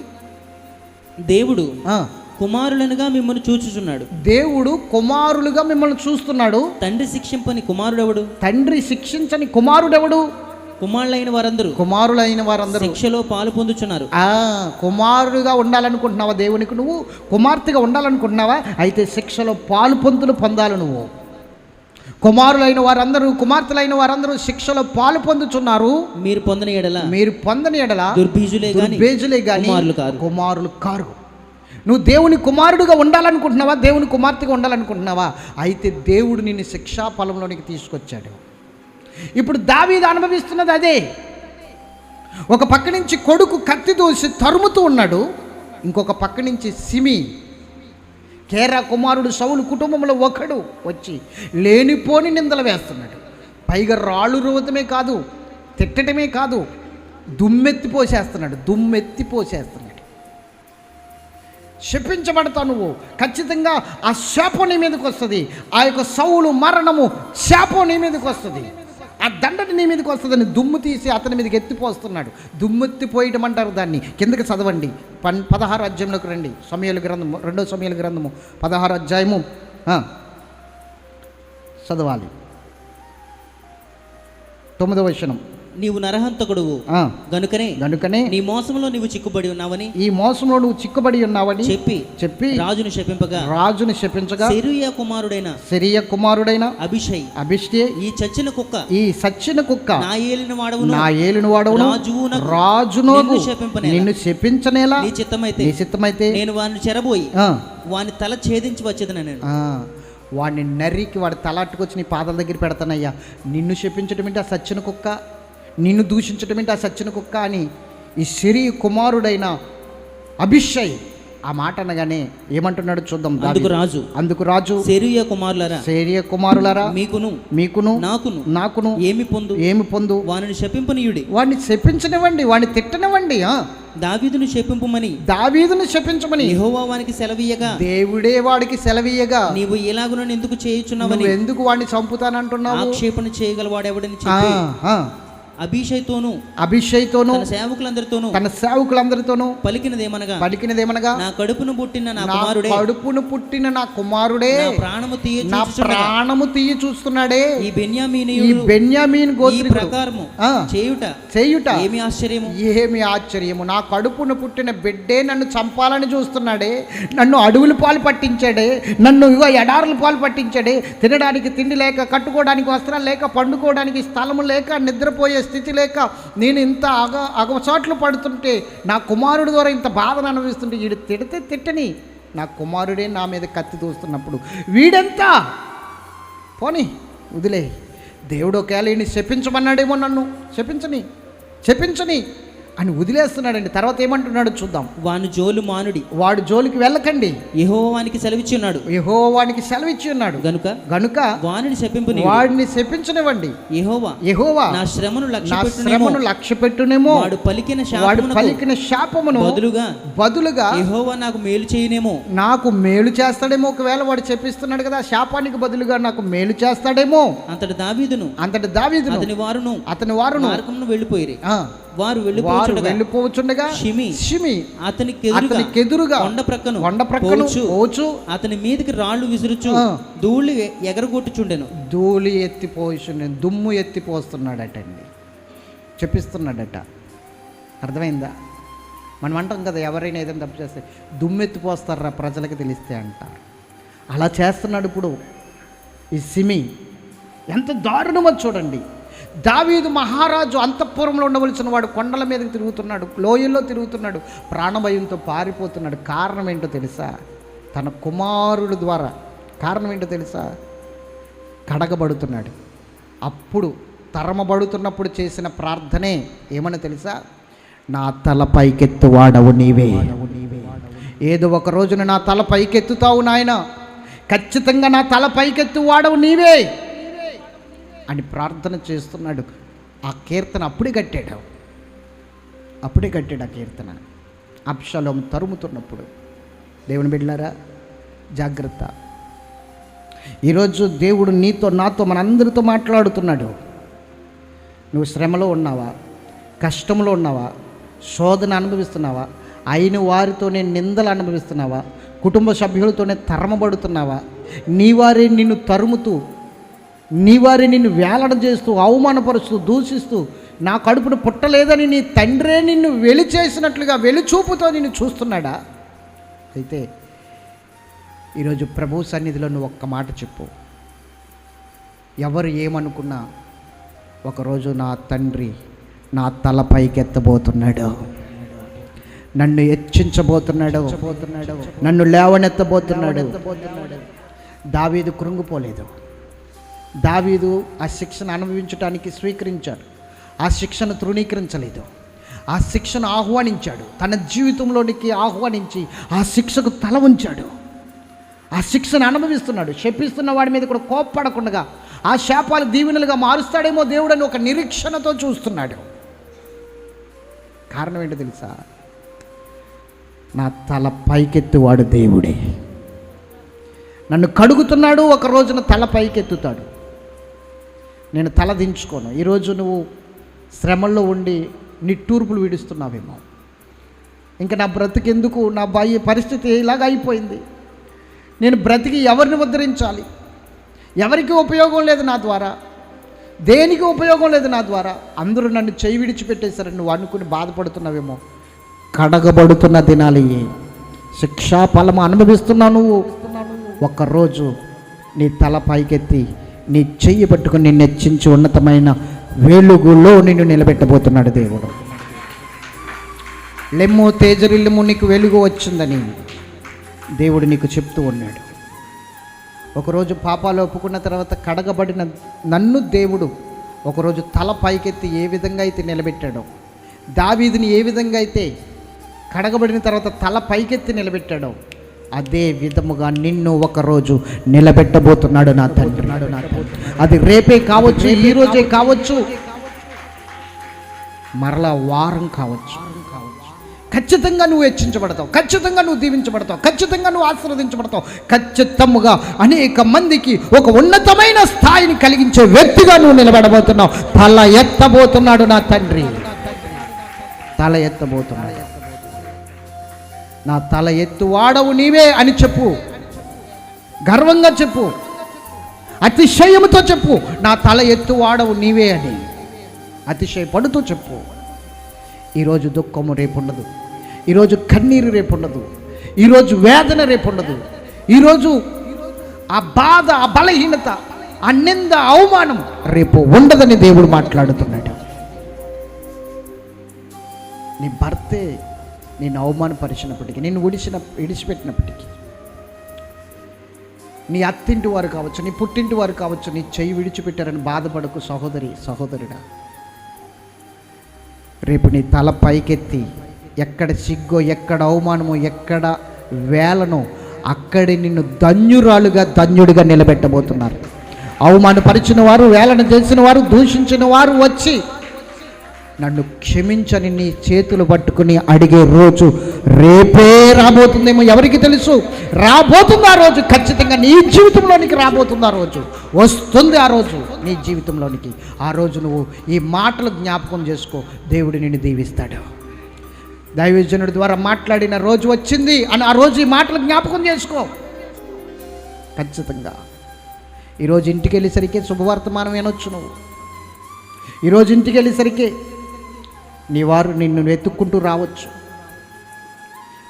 దేవుడు కుమారులనుగా మిమ్మల్ని చూచుచున్నాడు. దేవుడు కుమారులుగా మిమ్మల్ని చూస్తున్నాడు. తండ్రి శిక్షింపని కుమారుడెవడు? తండ్రి శిక్షించని కుమారుడెవడు? కుమారులైన వారందరూ శిక్షలో పాలు పొందుచున్నారు. కుమారుడుగా ఉండాలనుకుంటున్నావా? దేవునికి నువ్వు కుమార్తెగా ఉండాలనుకుంటున్నావా? అయితే శిక్షలో పాలు పొందాలి నువ్వు. కుమారులైన వారందరూ, కుమార్తెలైన వారందరూ శిక్షలో పాలు పొందుచున్నారు. మీరు పొందని ఎడల దుర్బేజులే గాని కుమారులు కారు. నువ్వు దేవుని కుమారుడుగా ఉండాలనుకుంటున్నావా? దేవుని కుమార్తెగా ఉండాలనుకుంటున్నావా? అయితే దేవుడు నిన్ను శిక్షా ఫలంలోనికి తీసుకొచ్చాడు. ఇప్పుడు దావీదు అనుభవిస్తున్నది అదే. ఒక పక్క నుంచి కొడుకు కత్తి దూసి తరుముతూ ఉన్నాడు, ఇంకొక పక్క నుంచి సిమి కేరా కుమారుడు సౌలు కుటుంబంలో ఒకడు వచ్చి లేనిపోని నిందలు వేస్తున్నాడు. పైగా రాళ్ళు రువతమే కాదు, తిట్టడమే కాదు, దుమ్మెత్తి పోసేస్తున్నాడు. శపించబడతావు నువ్వు. ఖచ్చితంగా ఆ శాపం నీ మీదకి వస్తుంది. ఆ యొక్క సౌలు మరణము శాపం నీ మీదకి వస్తుంది. ఆ దండని నీ మీదకి వస్తుందని దుమ్ము తీసి అతని మీదకి ఎత్తిపోస్తున్నాడు. దుమ్మెత్తిపోయటం అంటారు దాన్ని. కిందకి చదవండి, 16 అధ్యాయంలోకి రండి. సమూయేలు గ్రంథము, 2వ సమూయేలు గ్రంథము 16 అధ్యాయము చదవాలి. 9వ వచనం. నీవు నరహంతకుడువు గనుకనే నీ మోసంలో నీవు చిక్కుబడి ఉన్నావని, ఈ మోసంలో నువ్వు చిక్కుబడి ఉన్నావని చెప్పి రాజును శపించగా సెరీయా కుమారుడైన అబిషై ఈ చచ్చిన కుక్క నా ఏలిన వాడవును రాజును నిన్ను శపించనేలా నీ చిత్తమైతే నేను వారిని చెరబోయి వాని తల ఛేదించి వచ్చేదనని. వాడిని నరికి వాడి తలాట్టుకొచ్చి నీ పాదాల దగ్గర పెడతానయ్యా. నిన్ను శపించడం ఏంటి? ఆ సచ్చిన కుక్క. నిన్ను దూషించడం ఏంటి? ఆ సచ్చిన కుక్క అని ఈ సిరి కుమారుడైన అబిషై ఆ మాట అనగానే ఏమంటున్నాడు చూద్దాం. అందుకు రాజు సెరీయా కుమారులారా మీకును నాకును ఏమి పొందు వానిని శపింపనీయుడి. వాడిని శపించనివ్వండి, వాడిని తిట్టనివ్వండి. దావీదును శపించమని యెహోవా వానికి సెలవీయగా, దేవుడే వాడికి సెలవీయగా నీవు ఎలాగున ఎందుకు చేయుచున్నావని, ఎందుకు వాడిని చంపుతానంటున్నావు? ఆక్షేపణ చేయగలవాడెవడని చెప్పి అభిషైతోను తన సేవకులందరితోనూ పలికినదేమనగా నా కడుపును పుట్టిన నా కుమారుడే నా ప్రాణము తీయ చూస్తున్నాడే. ఈ బెన్యామీను గోత్రీకుడు ప్రకారము చేయుట ఏమి ఆశ్చర్యము. నా కడుపును పుట్టిన బిడ్డే నన్ను చంపాలని చూస్తున్నాడే, నన్ను అడవులు పాలు పట్టించాడే, నన్ను ఎడారుల పాలు పట్టించాడే, తినడానికి తిండి లేక, కట్టుకోవడానికి వస్త్రాలు లేక, పండుకోవడానికి స్థలము లేక, నిద్రపోయే స్థితి లేక నేను ఇంత అగచాట్లు పడుతుంటే, నా కుమారుడి ద్వారా ఇంత బాధను అనుభవిస్తుంటే, వీడు తిడితే తిట్టని నా కుమారుడే నా మీద కత్తి దూస్తున్నప్పుడు వీడెంత పోనీ వదిలే. దేవుడు ఒకవేళ ఈయన్ని శపించమన్నాడేమో, నన్ను శపించని అని వదిలేస్తున్నాడండి. తర్వాత ఏమంటున్నాడు చూద్దాం. వాడు జోలికి వెళ్ళకండి, యెహోవా వానికి సెలవిచ్చి ఉన్నాడు గనుక వాడిని శపించనివ్వండి. యెహోవా నా శ్రమను లక్ష్యపెట్టునేమో, వాడు పలికిన శాపమును బదులుగా యెహోవా నాకు మేలు చేస్తాడేమో. ఒకవేళ వాడు చెప్పిస్తున్నాడు కదా, శాపానికి బదులుగా నాకు మేలు చేస్తాడేమో. అంతటి దావీదును అతని వారును వారు వెళ్ళిపోవచ్చుండగా షిమి అతనికి ఎదురుగా కొండ ప్రక్కన పోచు అతని మీదకి రాళ్ళు విసురుచు ధూళి ఎగరగొట్టుచుండెను. దుమ్ము ఎత్తిపోస్తున్నాడటండి, చెప్పిస్తున్నాడట. అర్థమైందా? మనం అంటాం కదా, ఎవరైనా ఏదైనా తప్పు చేస్తే దుమ్మెత్తిపోస్తారా ప్రజలకు తెలిస్తే అంటారు. అలా చేస్తున్నాడు ఇప్పుడు ఈ సిమి. ఎంత దారుణమో చూడండి. దావీదు మహారాజు అంతఃపురంలో ఉండవలసిన వాడు కొండల మీదకి తిరుగుతున్నాడు, లోయల్లో తిరుగుతున్నాడు, ప్రాణభయంతో పారిపోతున్నాడు. కారణం ఏంటో తెలుసా? తన కుమారుడు ద్వారా. కారణం ఏంటో తెలుసా? కడగబడుతున్నాడు. అప్పుడు తరమబడుతున్నప్పుడు చేసిన ప్రార్థనే ఏమని తెలుసా? నా తల పైకెత్తు వాడవు నీవే. ఏదో ఒక రోజున నా తల పైకెత్తుతావు నాయన, ఖచ్చితంగా నా తల పైకెత్తు వాడవు నీవే అని ప్రార్థన చేస్తున్నాడు. ఆ కీర్తన అప్పుడే కట్టాడు ఆ కీర్తన. అబ్షాలోము తరుముతున్నప్పుడు. దేవుని బిడ్డలారా, జాగ్రత్త. ఈరోజు దేవుడు నీతో, నాతో, మనందరితో మాట్లాడుతున్నాడు. నువ్వు శ్రమలో ఉన్నావా? కష్టంలో ఉన్నావా? శోధన అనుభవిస్తున్నావా? అయిన వారితోనే నిందలు అనుభవిస్తున్నావా? కుటుంబ సభ్యులతోనే తరమబడుతున్నావా? నీ వారే నిన్ను తరుముతూ, నీ వారే నిన్ను వేలడ చేస్తూ, అవమానపరుస్తూ, దూషిస్తూ, నా కడుపును పుట్టలేదని నీ తండ్రే నిన్ను వెలిచేసినట్లుగా వెలిచూపుతో నిన్ను చూస్తున్నాడా? అయితే ఈరోజు ప్రభు సన్నిధిలో నువ్వు ఒక్క మాట చెప్పు. ఎవరు ఏమనుకున్నా ఒకరోజు నా తండ్రి నా తల పైకెత్తబోతున్నాడు, నన్ను హెచ్చించబోతున్నాడు, నన్ను లేవనెత్తబోతున్నాడు. దావీదు కృంగిపోలేదు. దావీదు ఆ శిక్షను అనుభవించడానికి స్వీకరించాడు. ఆ శిక్షను తృణీకరించలేదు. ఆ శిక్షను ఆహ్వానించాడు. తన జీవితంలోనికి ఆహ్వానించి ఆ శిక్షకు తల ఉంచాడు. ఆ శిక్షను అనుభవిస్తున్నాడు. శపిస్తున్న వాడి మీద కూడా కోప్పడకుండా ఆ శాపాలు దీవెనలుగా మారుస్తాడేమో దేవుడని ఒక నిరీక్షణతో చూస్తున్నాడు. కారణం ఏంటో తెలుసా? నా తల పైకెత్తువాడు దేవుడే. నన్ను కడుగుతున్నాడు, ఒక రోజున తల పైకెత్తుతాడు. నేను తల దించుకోను. ఈరోజు నువ్వు శ్రమల్లో ఉండి నిట్టూర్పులు విడుస్తున్నావేమో. ఇంకా నా బ్రతికెందుకు, నా పరిస్థితి ఇలాగ అయిపోయింది, నేను బ్రతికి ఎవరిని ఉద్ధరించాలి, ఎవరికి ఉపయోగం లేదు నా ద్వారా, దేనికి ఉపయోగం లేదు నా ద్వారా, అందరూ నన్ను చేయి విడిచిపెట్టేశారని నువ్వు అనుకుని బాధపడుతున్నావేమో. కడగబడుతున్న దినాలు శిక్షా ఫలము అనుభవిస్తున్నావు నువ్వు. ఒక్కరోజు నీ తల పైకెత్తి నీ చెయ్యి పట్టుకుని నిన్ను హెచ్చించి ఉన్నతమైన వెలుగులో నిన్ను నిలబెట్టబోతున్నాడు దేవుడు. లెమ్ము తేజరిల్లుము, నీకు వెలుగు వచ్చిందని దేవుడు నీకు చెప్తూ ఉన్నాడు. ఒకరోజు పాపాలు ఒప్పుకున్న తర్వాత కడగబడిన నన్ను దేవుడు ఒకరోజు తల పైకెత్తి ఏ విధంగా అయితే నిలబెట్టాడో, దావీదుని ఏ విధంగా అయితే కడగబడిన తర్వాత తల పైకెత్తి నిలబెట్టాడో, అదే విధముగా నిన్ను ఒకరోజు నిలబెట్టబోతున్నాడు నా తండ్రి. అది రేపే కావచ్చు, ఈరోజే కావచ్చు, మరలా వారం కావచ్చు. ఖచ్చితంగా నువ్వు హెచ్చించబడతావు, ఖచ్చితంగా నువ్వు దీవించబడతావు, ఖచ్చితంగా నువ్వు ఆశీర్వదించబడతావు. ఖచ్చితంగా అనేక మందికి ఒక ఉన్నతమైన స్థాయిని కలిగించే వ్యక్తిగా నువ్వు నిలబడబోతున్నావు. తల ఎత్తబోతున్నాడు నా తండ్రి, తల ఎత్తబోతున్నాడు. నా తల ఎత్తువాడవు నీవే అని చెప్పు, గర్వంగా చెప్పు, అతిశయముతో చెప్పు. నా తల ఎత్తువాడవు నీవే అని అతిశయపడుతూ చెప్పు. ఈరోజు దుఃఖము రేపుండదు, ఈరోజు కన్నీరు రేపుండదు, ఈరోజు వేదన రేపుండదు, ఈరోజు ఆ బాధ, ఆ బలహీనత, ఆ నింద, అవమానం రేపు ఉండదని దేవుడు మాట్లాడుతున్నాడు. నీ భర్తే నేను అవమానపరిచినప్పటికీ, నేను విడిచిపెట్టినప్పటికీ, నీ అత్తింటి వారు కావచ్చు, నీ పుట్టింటి వారు కావచ్చు, నీ చెయ్యి విడిచిపెట్టారని బాధపడకు సహోదరి, సహోదరుడా. రేపు నీ తల పైకెత్తి ఎక్కడ సిగ్గో, ఎక్కడ అవమానమో, ఎక్కడ వేలనో అక్కడే నిన్ను ధన్యురాలుగా, ధన్యుడిగా నిలబెట్టబోతున్నారు. అవమానపరిచిన వారు, వేలన చేసిన వారు, దూషించిన వారు వచ్చి నన్ను క్షమించని నీ చేతులు పట్టుకుని అడిగే రోజు రేపే రాబోతుందేమో. ఎవరికి తెలుసు? రాబోతుంది ఆ రోజు. ఖచ్చితంగా నీ జీవితంలోనికి రాబోతుంది ఆ రోజు. వస్తుంది ఆ రోజు నీ జీవితంలోనికి. ఆ రోజు నువ్వు ఈ మాటలు జ్ఞాపకం చేసుకో, దేవుడు నిన్ను దీవిస్తాడు. దైవజనుడి ద్వారా మాట్లాడిన రోజు వచ్చింది అని ఆ రోజు ఈ మాటలు జ్ఞాపకం చేసుకో. ఖచ్చితంగా ఈరోజు ఇంటికి వెళ్ళేసరికి శుభవర్తమానం వినొచ్చు. నువ్వు ఈరోజు ఇంటికి వెళ్ళేసరికి నీ వారు నిన్ను వెతుక్కుంటూ రావచ్చు.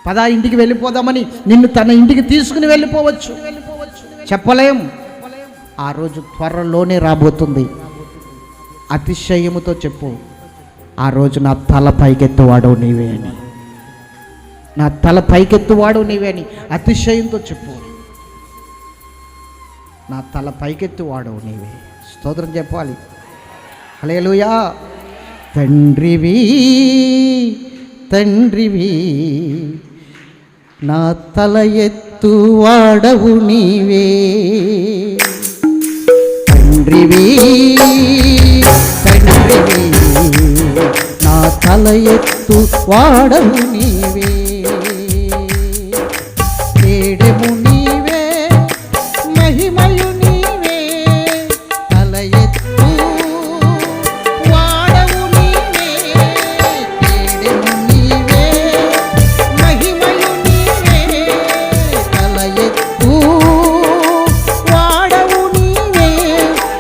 పదా ఇంటికి వెళ్ళిపోదామని నిన్ను తన ఇంటికి తీసుకుని వెళ్ళిపోవచ్చు. చెప్పలేం. ఆ రోజు త్వరలోనే రాబోతుంది. అతిశయముతో చెప్పు, ఆ రోజు నా తల పైకెత్తువాడవు నీవే అని. నా తల పైకెత్తువాడవు నీవే అని అతిశయంతో చెప్పు. నా తల పైకెత్తువాడవు నీవే. స్తోత్రం చెప్పాలి. హల్లెలూయా. తండ్రివి తండ్రివి, నా తల ఎత్తువాడవు నీవే. తండ్రివి తండ్రివి, నా తల ఎత్తువాడవు నీవే. కేడెము నీవే, మహిమయు నీవే, తల ఎత్తు వాడవు నీవే. కేడెము నీవే, మహిమయు నీవే, తల ఎత్తు వాడవు నీవే.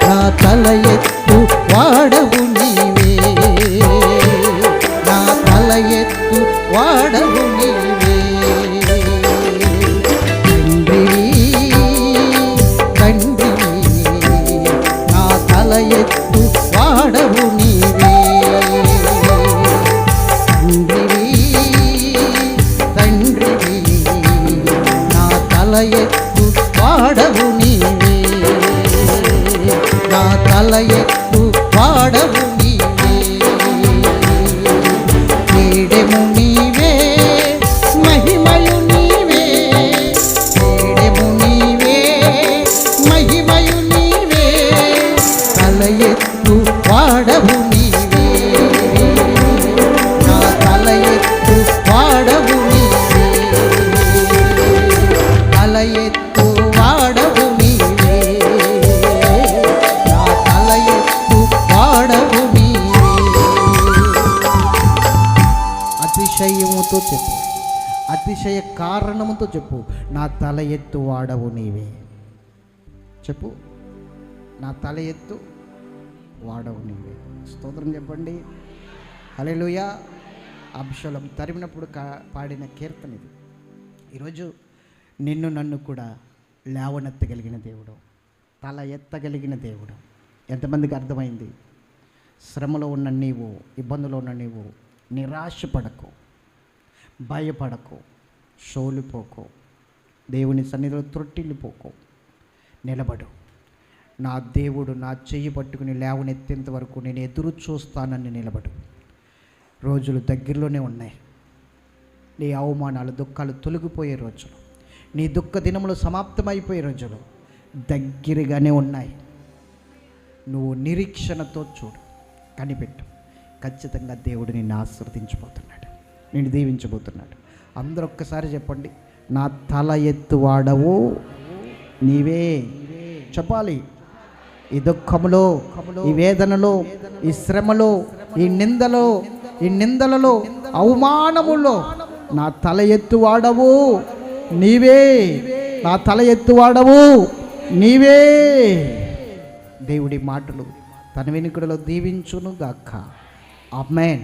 నా తల ఎత్తు వాడవు నీవే. నా తల ఎత్తు వాడవు నీవే. ఎత్తు వాడవు నీవే. తండ్రివి నా తల ఎత్తు వాడవు నీవే. నా తల ఎత్తు వాడవు నీవే. కేడెము నీవే, మహిమయు నీవే. కేడెము నీవే, మహిమయు నీవే, తల ఎత్తు వాడవు నీవే. నా తల ఎత్తు వాడవు నీవే. తల ఎత్తు వాడవు నీవే. నా తల ఎత్తు వాడవు నీవే. అతిశయముతో చెప్పు, అతిశయ కారణముతో చెప్పు, నా తల ఎత్తు వాడవు నీవే. చెప్పు, నా తల ఎత్తు వాడవు నీవే. స్తోత్రం చెప్పండి. హల్లెలూయా. అబ్షాలోం తరిమినప్పుడు పాడిన కీర్తన ఇది. ఈరోజు నిన్ను నన్ను కూడా లేవనెత్తగలిగిన దేవుడు, తల ఎత్తగలిగిన దేవుడు. ఎంతమందికి అర్థమైంది? శ్రమలో ఉన్న నీవు, ఇబ్బందులో ఉన్న నీవు నిరాశపడకు, భయపడకు, సోలిపోకు, దేవుని సన్నిధిలో త్రొట్టిల్లిపోకు. నిలబడు. నా దేవుడు నా చెయ్యి పట్టుకుని లేవనెత్తేంత వరకు నేను ఎదురు చూస్తానని నిలబడు. రోజులు దగ్గరలోనే ఉన్నాయి. నీ అవమానాలు, దుఃఖాలు తొలగిపోయే రోజులు, నీ దుఃఖ దినములు సమాప్తమైపోయే రోజులు దగ్గరగానే ఉన్నాయి. నువ్వు నిరీక్షణతో చూడు, కనిపెట్టు. ఖచ్చితంగా దేవుడు నిన్ను ఆశీర్వదించబోతున్నాడు, నిన్ను దీవించబోతున్నాడు. అందరూ ఒక్కసారి చెప్పండి, నా తల ఎత్తువాడవు నీవే. చెప్పాలి. ఈ దుఃఖములో, ఈ వేదనలో, ఈ శ్రమలో, ఈ నిందలలో, అవమానములో నా తల ఎత్తువాడవు నీవే. నా తల ఎత్తువాడవు నీవే. దేవుడి మాటలు తన వెనుకడలో దీవించును గాక. ఆమేన్.